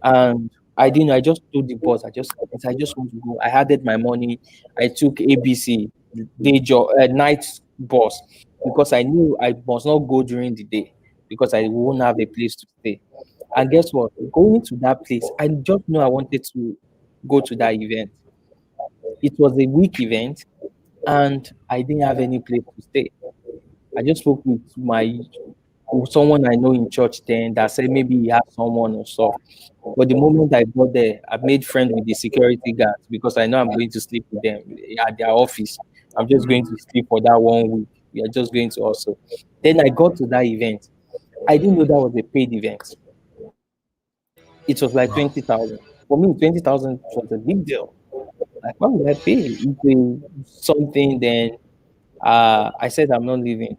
S5: And I didn't. I just told the boss. I just want to go. I added my money. I took ABC day job, night bus, because I knew I must not go during the day, because I won't have a place to stay. And guess what? Going to that place, I just knew I wanted to go to that event. It was a week event, and I didn't have any place to stay. I just spoke with someone I know in church then, that said maybe he has someone or so. But the moment I got there, I made friends with the security guards, because I know I'm going to sleep with them at their office. I'm just going to sleep for that 1 week. We are just going to also. Then I got to that event. I didn't know that was a paid event. It was like 20,000. For me, 20,000 was a big deal. Like, why would I pay? Something, then I said I'm not leaving.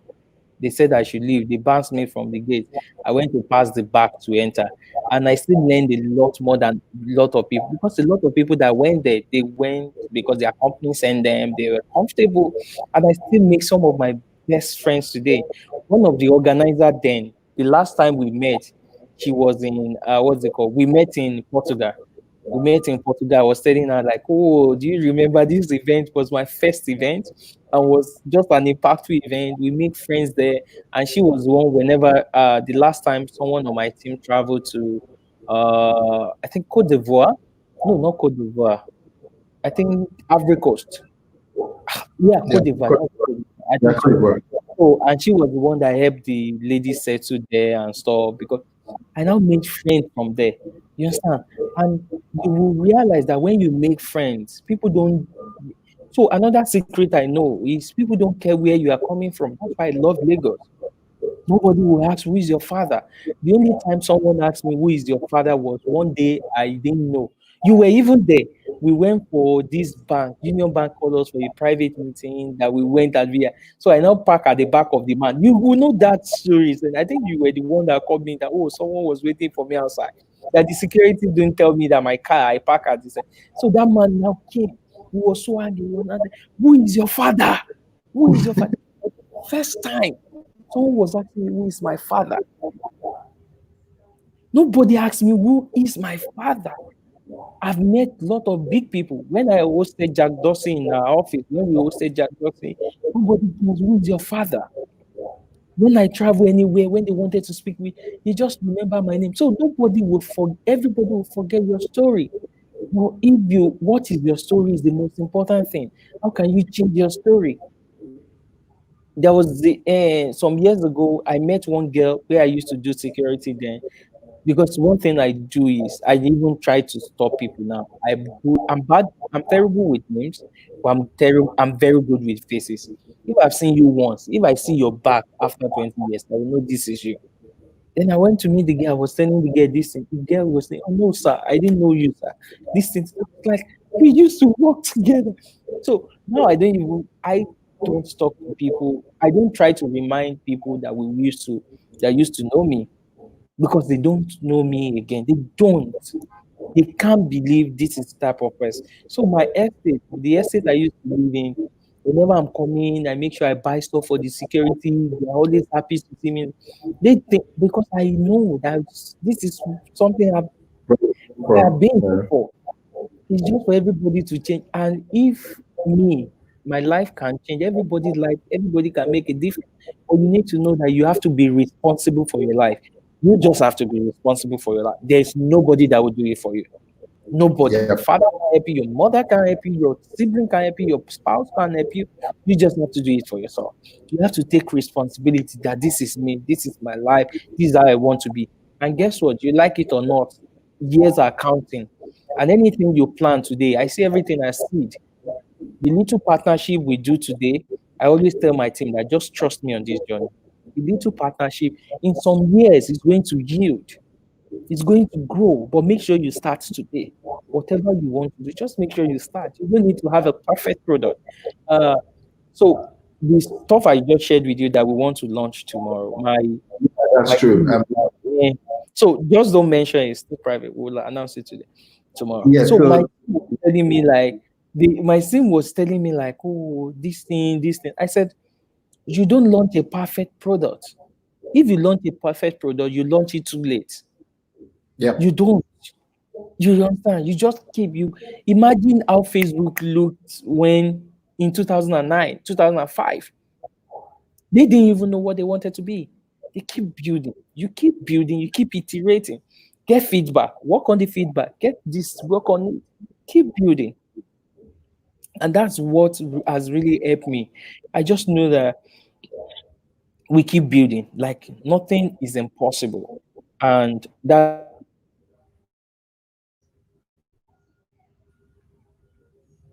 S5: They said I should leave. They bounced me from the gate. I went to pass the back to enter. And I still learned a lot more than a lot of people, because a lot of people that went there, they went because their company sent them, they were comfortable. And I still make some of my best friends today. One of the organizers then, the last time we met, she was in, what's it called? We met in Portugal. I was telling her, like, oh, do you remember this event was my first event and was just an impactful event. We make friends there. And she was the one whenever the last time someone on my team traveled to I think Cote d'Ivoire. No, not Cote d'Ivoire. I think Ivory Coast. Yeah, Cote d'Ivoire. I think so. So, and she was the one that helped the ladies settle there and stuff, because I now made friends from there. You understand? And you will realize that when you make friends, people don't. So another secret I know is people don't care where you are coming from. That's why I love Lagos. Nobody will ask, who is your father? The only time someone asked me, who is your father, was one day I didn't know. You were even there. We went for this bank, Union Bank called us for a private meeting that we went at via. So I now park at the back of the man. You will know that story. And I think you were the one that called me that, oh, someone was waiting for me outside. That the security didn't tell me that my car, I park at this. So that man now came. He was so angry. Who is your father? Who is your father? First time someone was asking me, who is my father? Nobody asked me, who is my father? I've met a lot of big people. When I hosted Jack Dorsey in our office, when we hosted Jack Dorsey, nobody knows who's your father. When I travel anywhere, when they wanted to speak with, they just remember my name. So nobody will forget. Everybody will forget your story. Well, what is your story is the most important thing. How can you change your story? There was some years ago, I met one girl where I used to do security then. Because one thing I do is I even try to stop people now. I'm bad. I'm terrible with names, but I'm terrible. I'm very good with faces. If I've seen you once, if I see your back after 20 years, I will know this is you. Then I went to meet the girl. I was telling the girl this thing. The girl was saying, "Oh no, sir, I didn't know you, sir. This thing." It's like we used to work together. So now I don't talk to people. I don't try to remind people that used to know me, because they don't know me again. They don't. They can't believe this is the type of person. So the estate I used to live in, whenever I'm coming, I make sure I buy stuff for the security. They're always happy to see me. They think, because I know that this is something I have been here for. It's just for everybody to change. And if my life can change, everybody's life, everybody can make a difference. But you need to know that you have to be responsible for your life. You just have to be responsible for your life. There's nobody that will do it for you. Nobody.
S3: Yeah.
S5: Your father can help you, your mother can help you, your sibling can help you, your spouse can help you. You just have to do it for yourself. You have to take responsibility that this is me, this is my life, this is how I want to be. And guess what? You like it or not, years are counting. And anything you plan today, I see everything as seed. The little partnership we do today, I always tell my team that just trust me on this journey. The little partnership in some years is going to yield. It's going to grow, but make sure you start today. Whatever you want to do, just make sure you start. You don't need to have a perfect product. So the stuff I just shared with you that we want to launch tomorrow,
S3: That's
S5: my
S3: true.
S5: team, so just don't mention it. It's still private. We'll announce it tomorrow.
S3: Yeah,
S5: So
S3: so
S5: my team was telling me like my team was telling me like, oh, this thing. I said, you don't launch a perfect product. If you launch a perfect product, you launch it too late.
S3: yeah,
S5: You don't. You understand? You just you imagine how Facebook looked when in 2009, 2005. They didn't even know what they wanted to be. They keep building. You keep building. You keep iterating. Get feedback. Work on the feedback. Get this. Work on it. Keep building. And that's what has really helped me. I just know that we keep building. Like nothing is impossible, and that's why we keep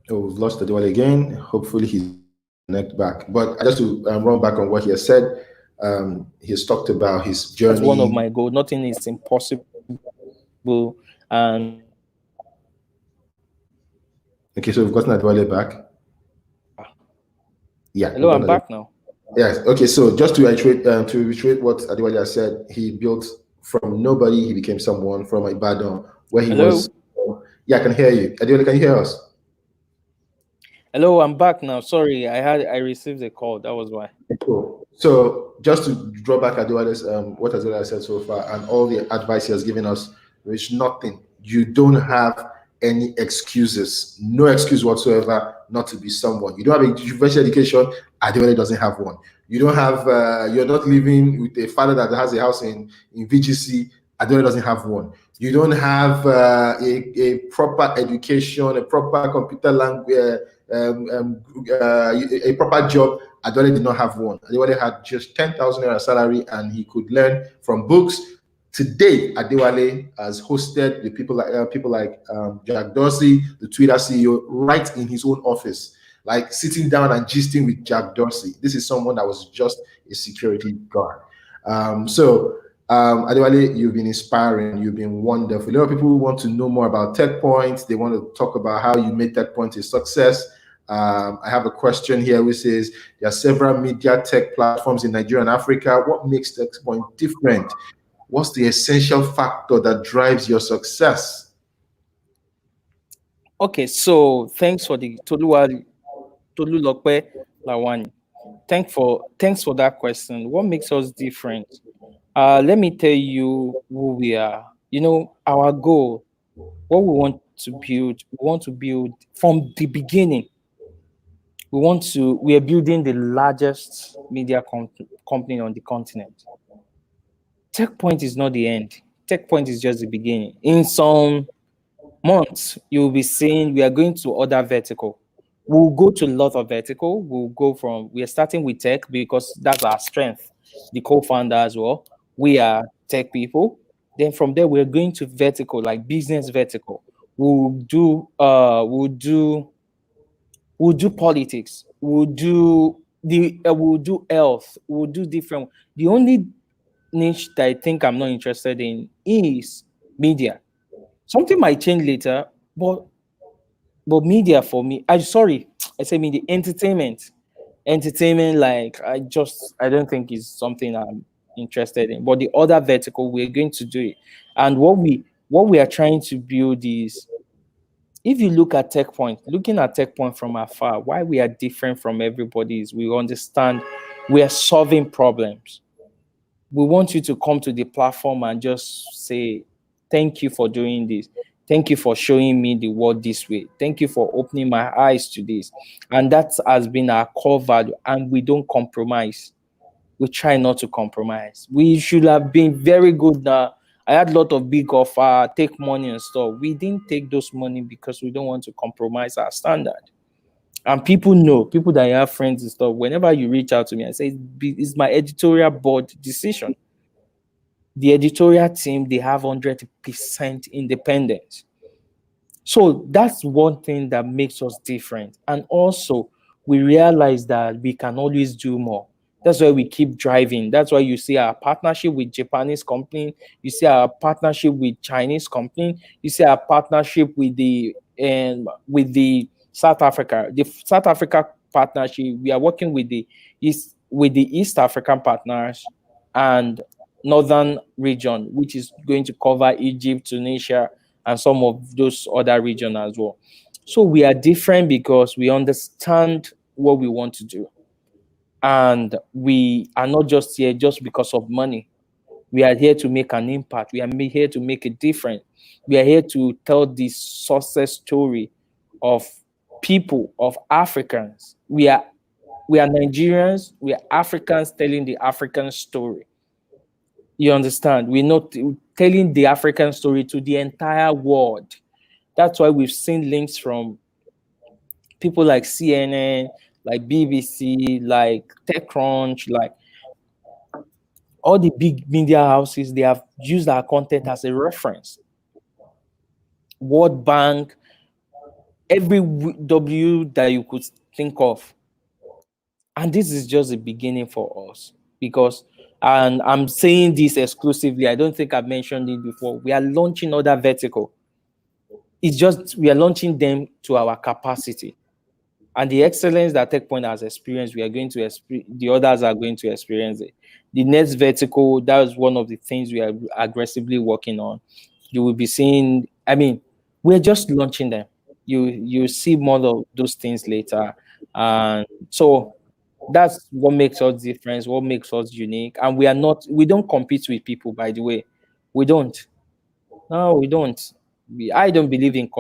S5: building.
S3: oh, we've lost Adewale again. Hopefully he's connect back. But just to run back on what he has said, he's talked about his
S5: That's one of
S3: journey.
S5: my goals. Nothing is impossible, and
S3: Okay, so we've gotten Adewale back. Yeah.
S5: hello, I'm back now.
S3: Yes. Okay. So just to reiterate what Adewale has said, he built from nobody. He became someone from Ibadan, where he was. Yeah, I can hear you. Adewale, can you hear us?
S5: Hello, I'm back now. Sorry, I received a call. That was why.
S3: Cool. So just to draw back Adewale's what Adewale has said so far and all the advice he has given us, there is nothing. You don't have any excuses, no excuse whatsoever not to be someone. You don't have a university education, Adewale doesn't have one. You don't have, you're not living with a father that has a house in VGC, Adewale doesn't have one. You don't have a proper education, a proper computer language, a proper job. Adewale did not have one. Adewale had just 10,000 naira salary and he could learn from books. Today, Adewale has hosted the people like Jack Dorsey, the Twitter CEO, right in his own office, like sitting down and gisting with Jack Dorsey. This is someone that was just a security guard. Adewale, you've been inspiring. You've been wonderful. A lot of people want to know more about Techpoint. They want to talk about how you made Techpoint a success. I have a question here which says there are several media tech platforms in Nigeria and Africa. What makes Techpoint different? What's the essential factor that drives your success?
S5: Okay, so thanks for the Tolulope Lawani. Thanks for that question. What makes us different? Let me tell you who we are. You know, our goal, what we want to build. We want to build from the beginning. We are building the largest media company on the continent. Techpoint is not the end. Techpoint is just the beginning. In some months, you'll be seeing we are going to other vertical. We'll go to a lot of vertical. We are starting with tech because that's our strength. The co-founder as well. We are tech people. Then from there, we're going to vertical, like business vertical. We'll do politics. We'll do health. We'll do different. The only niche that I think I'm not interested in is media. Something might change later, but media for me, I say media, entertainment, like I don't think is something I'm interested in. But the other vertical, we're going to do it. And what we are trying to build is, if you look at looking at Techpoint from afar, why we are different from everybody is we understand we are solving problems. We want you to come to the platform and just say, thank you for doing this. Thank you for showing me the world this way. Thank you for opening my eyes to this. And that has been our core value. And we don't compromise. We try not to compromise. We should have been very good now. I had a lot of big offer, take money and stuff. We didn't take those money because we don't want to compromise our standard. And people that have friends and stuff, whenever you reach out to me, I say, it's my editorial board decision. The editorial team, they have 100% independence. So that's one thing that makes us different. And also, we realize that we can always do more. That's why we keep driving. That's why you see our partnership with Japanese company. You see our partnership with Chinese company. You see our partnership with the South Africa. The South Africa partnership, we are working with the East African partners and Northern region, which is going to cover Egypt, Tunisia, and some of those other regions as well. So we are different because we understand what we want to do. And we are not just here just because of money. We are here to make an impact. We are here to make a difference. We are here to tell the success story of people, of Africans. We are Nigerians. We are Africans telling the African story. You understand? We're not telling the African story to the entire world. That's why we've seen links from people like CNN, like BBC, like TechCrunch, like all the big media houses. They have used our content as a reference. World Bank, every W that you could think of. And this is just the beginning for us, because, and I'm saying this exclusively, I don't think I've mentioned it before, we are launching other vertical. It's just we are launching them to our capacity. And the excellence that Techpoint has experienced, we are going to the others are going to experience it. The next vertical, that is one of the things we are aggressively working on. You will be seeing, we're just launching them. You see more of those things later. And so that's what makes us different, what makes us unique. And we don't compete with people, by the way. We don't. No, we don't. I don't believe in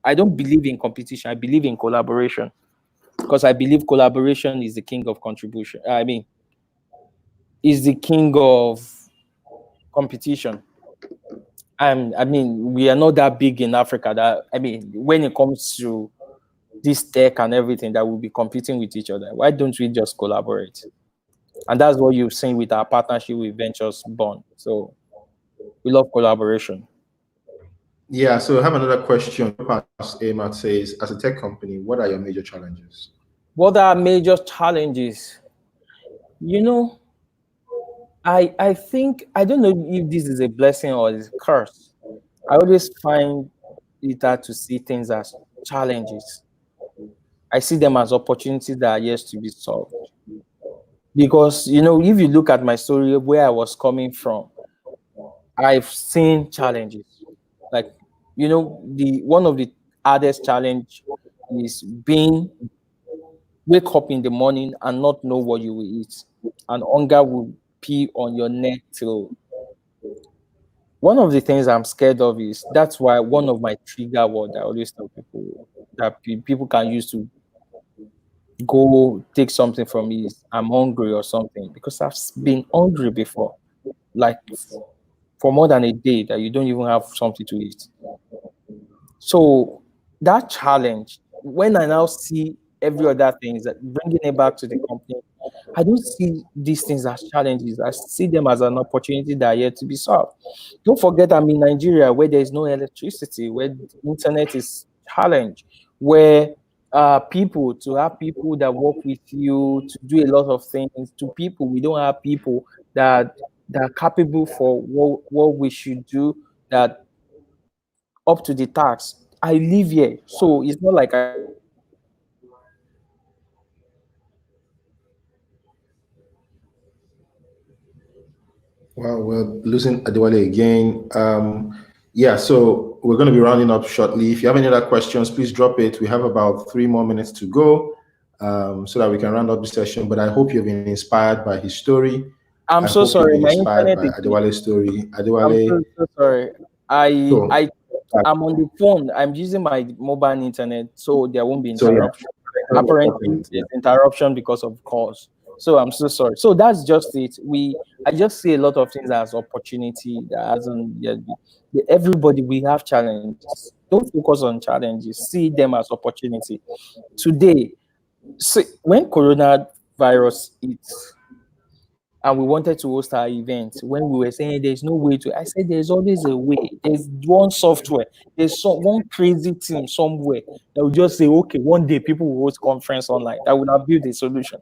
S5: I don't believe in competition. I believe in collaboration, because I believe collaboration is the king of contribution. Is the king of competition. We are not that big in Africa that, when it comes to this tech and everything, that we'll be competing with each other. Why don't we just collaborate? And that's what you've seen with our partnership with Ventures Bond. So we love collaboration.
S3: Yeah, so I have another question. Ahmad says, as a tech company, what are your major challenges?
S5: What are major challenges? I think, I don't know if this is a blessing or a curse. I always find it hard to see things as challenges. I see them as opportunities that are yet to be solved. Because, if you look at my story, where I was coming from, I've seen challenges. Like, one of the hardest challenge is wake up in the morning and not know what you will eat. And hunger will pee on your neck till one of the things I'm scared of is that's why one of my trigger words I always tell people that people can use to go take something from me is I'm hungry or something, because I've been hungry before, like for more than a day that you don't even have something to eat. So that challenge, when I now see every other thing, is that bringing it back to the company, I don't see these things as challenges. I see them as an opportunity that are yet to be solved. Don't forget, I'm in Nigeria where there is no electricity, where the internet is challenged, where people to have people that work with you to do a lot of things. To people, we don't have people that are capable for what we should do, that up to the task. I live here, so it's not like I
S3: Well, we're losing Adewale again. Yeah, so we're going to be rounding up shortly. If you have any other questions, please drop it. We have about 3 more minutes to go, so that we can round up the session. But I hope you've been inspired by his story.
S5: I'm
S3: I
S5: so
S3: hope you've
S5: sorry.
S3: been
S5: My
S3: inspired
S5: internet
S3: by
S5: is.
S3: Adewale's story.
S5: I'm
S3: Adewale,
S5: so sorry. I
S3: so,
S5: I I'm on the phone. I'm using my mobile internet, so there won't be
S3: so yeah.
S5: interruption. Apparently,
S3: Yeah.
S5: there's interruption because of calls. So I'm so sorry. So that's just it. I just see a lot of things as opportunity that hasn't yet been. Everybody, we have challenges. Don't focus on challenges. See them as opportunity. Today, see, when coronavirus hits, and we wanted to host our event, when we were saying there's no way to, I said there's always a way. There's one software, there's one crazy team somewhere that will just say, okay, one day people will host conference online. That would have built a solution.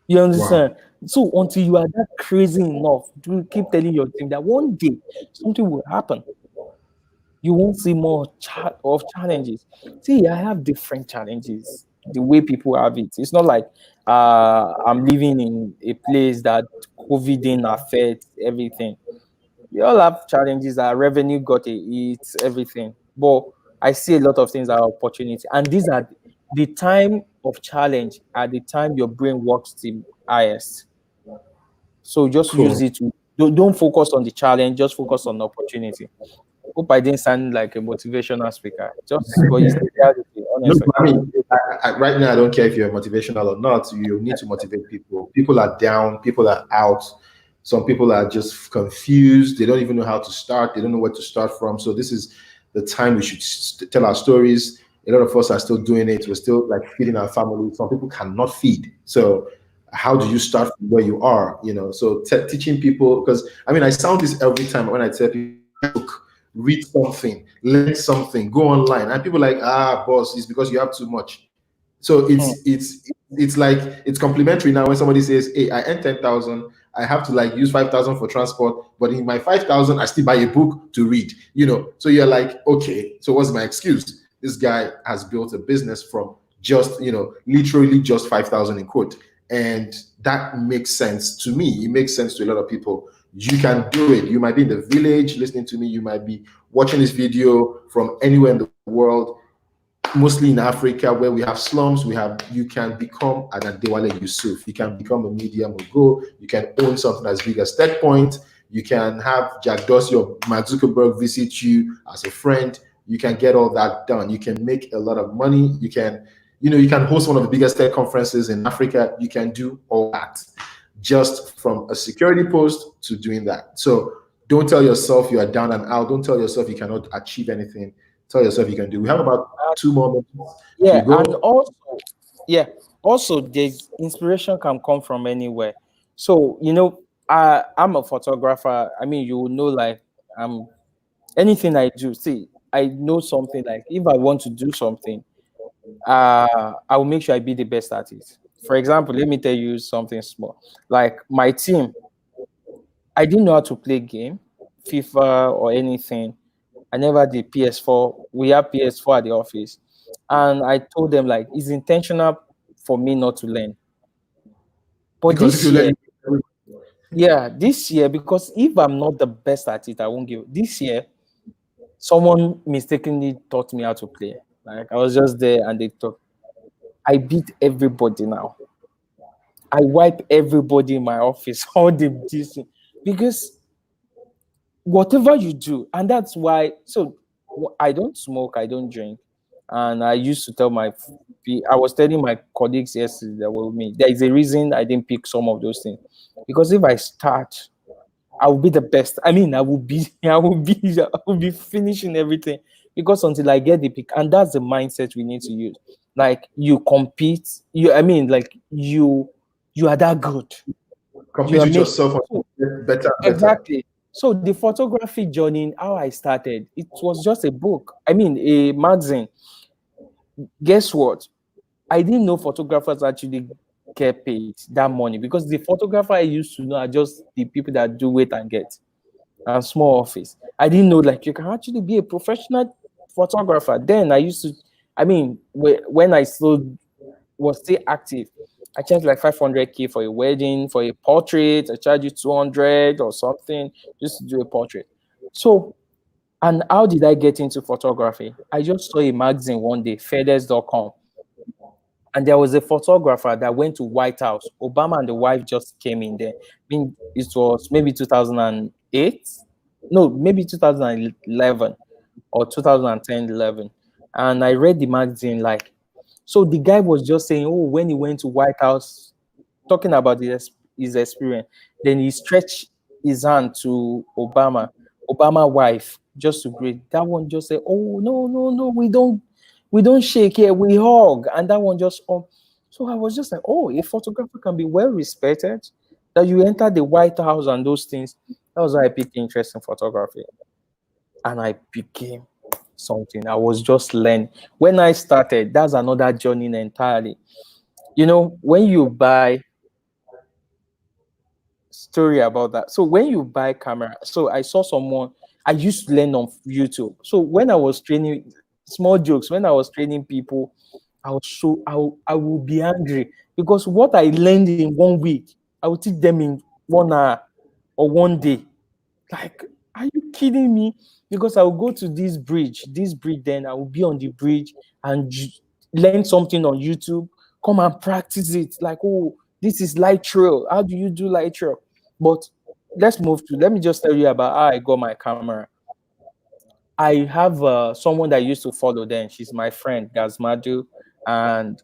S5: You understand?
S3: Wow.
S5: So until you are that crazy enough to keep telling your team that one day something will happen, you won't see more of challenges. See, I have different challenges. The way people have it, it's not like I'm living in a place that COVID didn't affect everything. We all have challenges. Our revenue got a hit, everything. But I see a lot of things are opportunity, and these are the time of challenge. At the time your brain works the highest. So just use
S3: Cool.
S5: it to don't focus on the challenge. Just focus on the opportunity. Hope I didn't sound like a motivational speaker. Just, but it's the reality,
S3: No,
S5: honestly.
S3: I mean, right now, I don't care if you're motivational or not. You need to motivate people. People are down. People are out. Some people are just confused. They don't even know how to start. They don't know where to start from. So this is the time we should tell our stories. A lot of us are still doing it. We're still like feeding our family. Some people cannot feed. So how do you start from where you are? So teaching people, because I mean, I sound this every time when I tell people, look, read something, learn something, go online, and people are like, boss, it's because you have too much. So it's like it's complimentary now when somebody says, hey, I earn 10,000, I have to like use 5,000 for transport, but in my 5,000 I still buy a book to read. So you're like, okay, so what's my excuse? This guy has built a business from just literally just 5,000 in quote, and that makes sense to me. It makes sense to a lot of people. You can do it. You might be in the village listening to me. You might be watching this video from anywhere in the world, mostly in Africa, where we have slums. You can become an Adewale Yusuf. You can become a media mogul. You can own something as big as Techpoint. You can have Jack Dorsey or Mark Zuckerberg visit you as a friend. You can get all that done. You can make a lot of money. You can host one of the biggest tech conferences in Africa. You can do all that just from a security post to doing that. So don't tell yourself you are down and out. Don't tell yourself you cannot achieve anything. Tell yourself you can do. We have about 2 more minutes
S5: Yeah,
S3: to go.
S5: and also there's inspiration can come from anywhere. So I'm a photographer. I mean, you know, like anything I do. See, I know something, like if I want to do something, I will make sure I be the best at it. For example, let me tell you something small. Like my team, I didn't know how to play game, FIFA or anything. I never did PS4. We have PS4 at the office. And I told them like it's intentional for me not to learn. But
S3: Because if
S5: this
S3: you
S5: year,
S3: let
S5: because if I'm not the best at it, I won't give. This year, someone mistakenly taught me how to play. Like I was just there and they taught. I beat everybody now. I wipe everybody in my office, all the this. because whatever you do, and that's why. So I don't smoke, I don't drink, and I used to tell I was telling my colleagues yesterday that were with me, there is a reason I didn't pick some of those things, because if I start, I will be the best. I mean, I will be finishing everything, because until I get the pick, and that's the mindset we need to use. Like, you compete, you are that good.
S3: Compete with yourself and get better.
S5: Exactly. So the photography journey, how I started, it was just a book. I mean, a magazine. Guess what? I didn't know photographers actually get paid that money, because the photographer I used to know are just the people that do wait and get and small office. I didn't know like you can actually be a professional photographer. Then I used to, I mean, when I still was still active, I charged like 500K for a wedding, for a portrait. I charge you 200 or something just to do a portrait. So, and how did I get into photography? I just saw a magazine one day, feathers.com. And there was a photographer that went to White House. Obama and the wife just came in there. I mean, it was maybe 2008. No, maybe 2011 or 2010, 11. And I read the magazine like, so the guy was just saying, oh, when he went to White House, talking about his experience, then he stretched his hand to Obama wife, just to greet. That one just said, oh, no, we don't shake here, we hug. And that one just, so I was just like, oh, a photographer can be well respected, that you enter the White House and those things. That was why I picked interest in photography. And I became something. I was just learning. When I started, that's another journey entirely. You know, when you buy, story about that. So when you buy camera, so I saw someone, I used to learn on YouTube. So when I was training, small jokes, when I was training people, I will be angry, because what I learned in 1 week, I will teach them in 1 hour or 1 day. Like, are you kidding me? Because I will go to this bridge, then I will be on the bridge and learn something on YouTube, come and practice it. Like, oh, this is light trail. How do you do light trail? But let me just tell you about how I got my camera. I have someone that I used to follow then. She's my friend, Gazmadu, and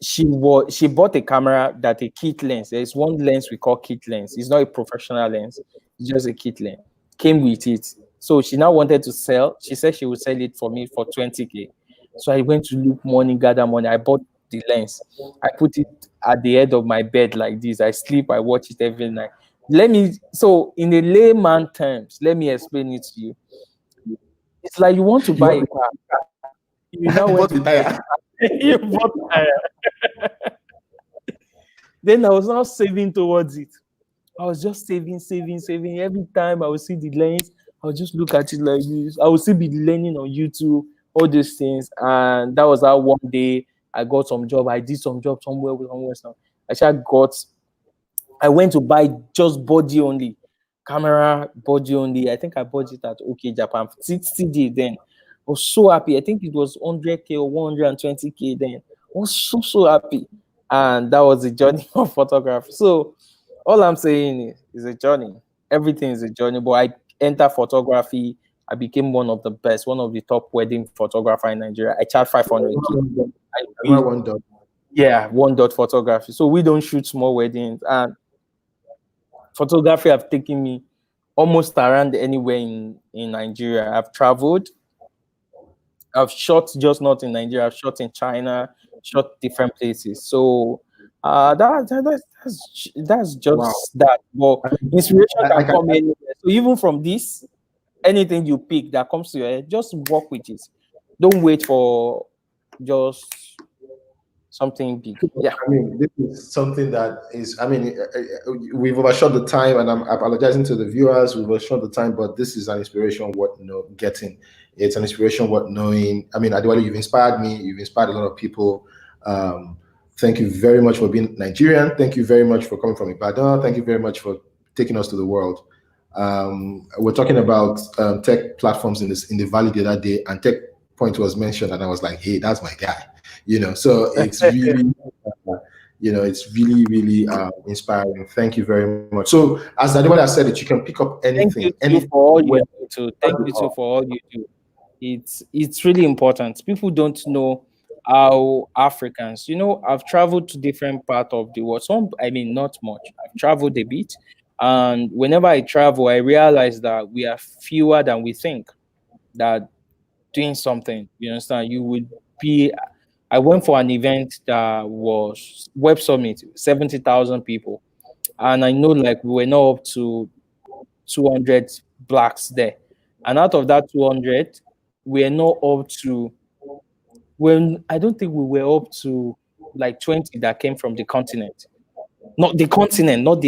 S5: she bought a camera that a kit lens. There's one lens we call kit lens. It's not a professional lens. It's just a kit lens. Came with it. So she now wanted to sell. She said she would sell it for me for 20K. So I went to look money, gather money. I bought the lens. I put it at the head of my bed like this. I sleep, I watch it every night. So in a layman terms, let me explain it to you. It's like you want to buy a car. You now want to buy a you bought tire. Then I was now saving towards it. I was just saving. Every time I would see the lens, I would just look at it like this. I would still be learning on YouTube, all these things. And that was how one day I got some job. I did some job somewhere. I went to buy just body only, camera body only. I think I bought it at OK Japan, 60 then. I was so happy. I think it was 100K or 120K then. I was so happy. And that was the journey of photography. So all I'm saying is a journey. Everything is a journey. But I entered photography. I became one of the best, one of the top wedding photographer in Nigeria. I charged 500K. One dot photography. So we don't shoot small weddings. And photography have taken me almost around anywhere in Nigeria. I've traveled. I've shot just not in Nigeria. I've shot in China, shot different places. So that's just that. But inspiration can come anywhere. So even from this, anything you pick that comes to your head, just work with it. Don't wait for just something big. Yeah.
S3: I mean, this is something that is, I mean, we've overshot the time, and I'm apologizing to the viewers. We've overshot the time, but this is an inspiration worth getting. It's an inspiration worth knowing. I mean, Adewale, you've inspired me. You've inspired a lot of people. Thank you very much for being Nigerian. Thank you very much for coming from Ibadan. Thank you very much for taking us to the world. We're talking about tech platforms in the Valley the other day, and Techpoint was mentioned, and I was like, hey, that's my guy. So it's really, it's really, really inspiring. Thank you very much. So, as Adewale has said, you can pick up
S5: Thank
S3: anything,
S5: you too
S3: anything.
S5: for all you do too. Thank you too for all you do. It's really important. People don't know how Africans, I've traveled to different parts of the world. Not much. I've traveled a bit. And whenever I travel, I realize that we are fewer than we think that doing something. You understand? You would be. I went for an event that was Web Summit, 70,000 people. And I know like we were not up to 200 blacks there. And out of that 200, we are not up to, when I don't think we were up to like 20 that came from the continent. Not the continent, not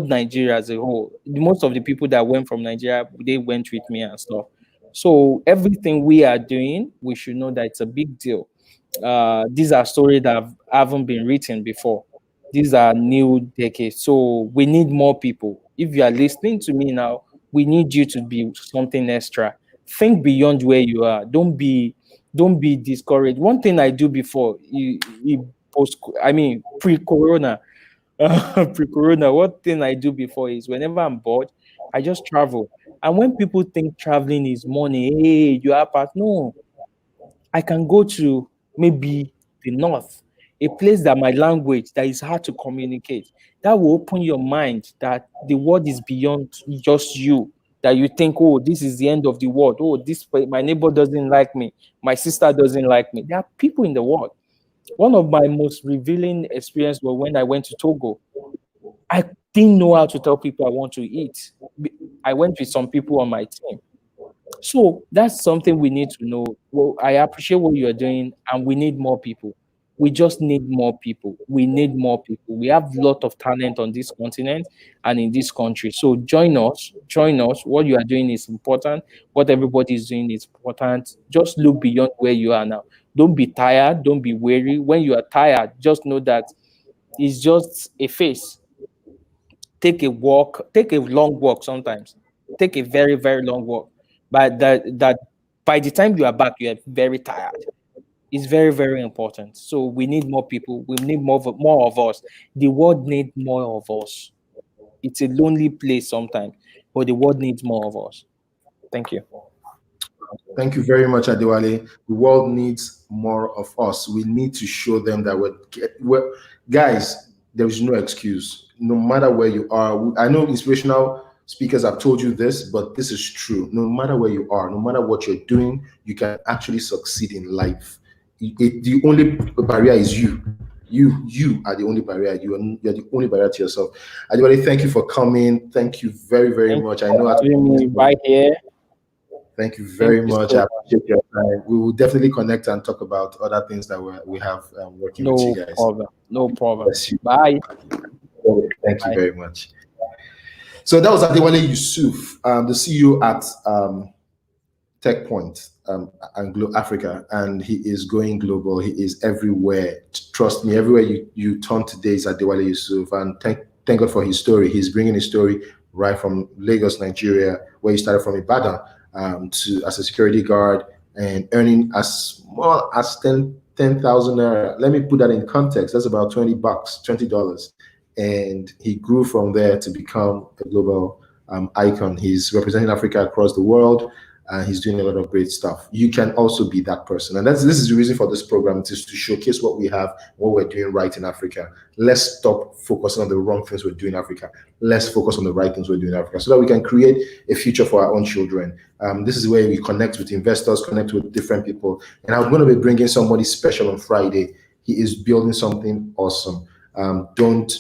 S5: Nigeria as a whole. Most of the people that went from Nigeria, they went with me and stuff. So everything we are doing, we should know that it's a big deal. These are stories that haven't been written before. These are new decades. So we need more people. If you are listening to me now, we need you to be something extra. Think beyond where you are. Don't be discouraged. One thing I do before, pre-corona, pre-corona, one thing I do before is whenever I'm bored, I just travel. And when people think traveling is money, hey, you are part. No, I can go to maybe the north, a place that my language that is hard to communicate. That will open your mind that the world is beyond just you. That you think, oh, this is the end of the world. Oh, my neighbor doesn't like me. My sister doesn't like me. There are people in the world. One of my most revealing experiences was when I went to Togo. I didn't know how to tell people I want to eat. I went with some people on my team. So that's something we need to know. Well, I appreciate what you're doing, and we need more people. We just need more people. We need more people. We have a lot of talent on this continent and in this country. So join us. Join us. What you are doing is important. What everybody is doing is important. Just look beyond where you are now. Don't be tired. Don't be weary. When you are tired, just know that it's just a phase. Take a walk. Take a long walk sometimes. Take a very, very long walk. But that by the time you are back, you are very tired. It's very, very important. So we need more people. We need more of us. The world needs more of us. It's a lonely place sometimes, but the world needs more of us. Thank you.
S3: Thank you very much, Adewale. The world needs more of us. We need to show them that guys, there is no excuse. No matter where you are, I know inspirational speakers have told you this, but this is true. No matter where you are, no matter what you're doing, you can actually succeed in life. The only barrier is you. You are the only barrier. You're the only barrier to yourself. Adewale, thank you for coming. Thank you very, very much. I know
S5: right here.
S3: Thank you very much. I appreciate your time. We will definitely connect and talk about other things that we have working with you guys.
S5: No problem. Bye.
S3: Thank you very much. So that was Adewale Yusuf, the CEO at Techpoint Africa, and he is going global. He is everywhere. Trust me, everywhere you turn today is Adewale Yusuf, and thank God for his story. He's bringing his story right from Lagos, Nigeria, where he started from Ibadan as a security guard and earning as small as 10,000 naira. Let me put that in context. That's about $20. And he grew from there to become a global icon. He's representing Africa across the world, and he's doing a lot of great stuff. You can also be that person. And this is the reason for this program, is to showcase what we have, what we're doing right in Africa. Let's stop focusing on the wrong things we're doing in Africa. Let's focus on the right things we're doing in Africa, so that we can create a future for our own children. This is where we connect with investors, connect with different people. And I'm going to be bringing somebody special on Friday. He is building something awesome. Don't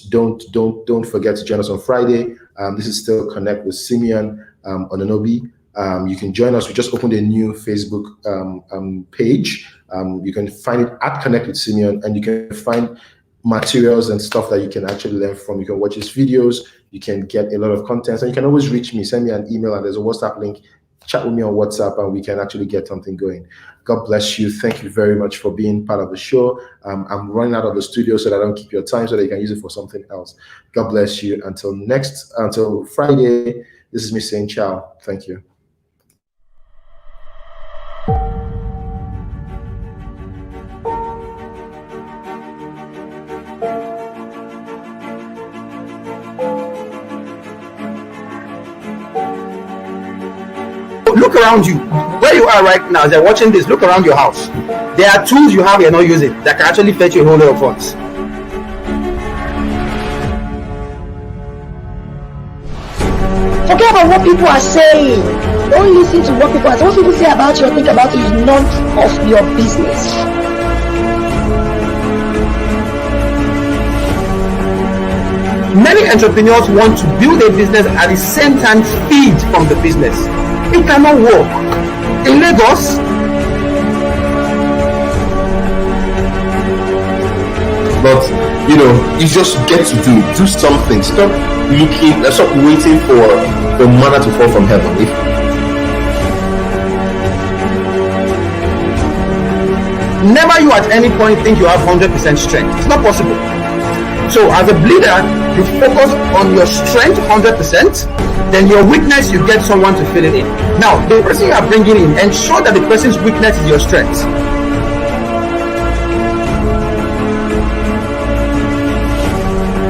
S3: forget to join us on Friday. This is still Connect with Simeon Ononobi. You can join us. We just opened a new Facebook page. You can find it at Connect with Simeon, and you can find materials and stuff that you can actually learn from. You can watch his videos. You can get a lot of content, and you can always reach me. Send me an email, and there's a WhatsApp link. Chat with me on WhatsApp, and we can actually get something going. God bless you. Thank you very much for being part of the show. I'm running out of the studio, so that I don't keep your time, so that you can use it for something else. God bless you. Until Friday, this is me saying ciao. Thank you.
S1: look around you. Where you are right now, as you're watching this, look around your house. There are tools you have you're not using that can actually fetch you a whole lot of funds.
S2: Forget about what people are saying. Don't listen to what people are saying. What people say about you or think about you is none of your business.
S1: Many entrepreneurs want to build a business at the same time feed from the business. It cannot work. In Lagos,
S3: But you know, you just get to do something. Stop waiting for manna to fall from heaven.
S1: never you at any point think you have 100% strength. It's not possible. So as a leader, you focus on your strength 100%, then your weakness, you get someone to fill it in. Now, the person you are bringing in, ensure that the person's weakness is your strength.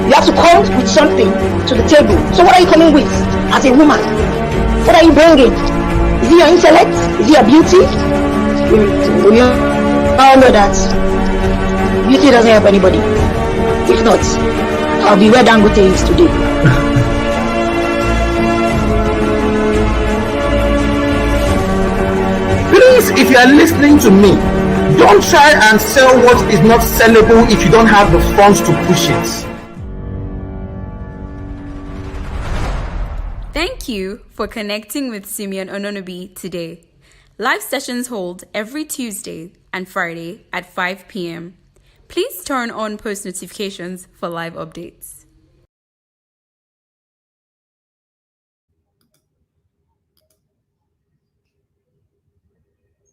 S2: You have to come with something to the table. So what are you coming with as a woman? What are you bringing? Is it your intellect? Is it your beauty? We all know that beauty doesn't help anybody. If not, I'll be where Dangote is today.
S1: Please, if you are listening to me, don't try and sell what is not sellable if you don't have the funds to push it.
S4: Thank you for connecting with Simeon Ononobi today. Live sessions hold every Tuesday and Friday at 5 p.m. Please turn on post notifications for live updates.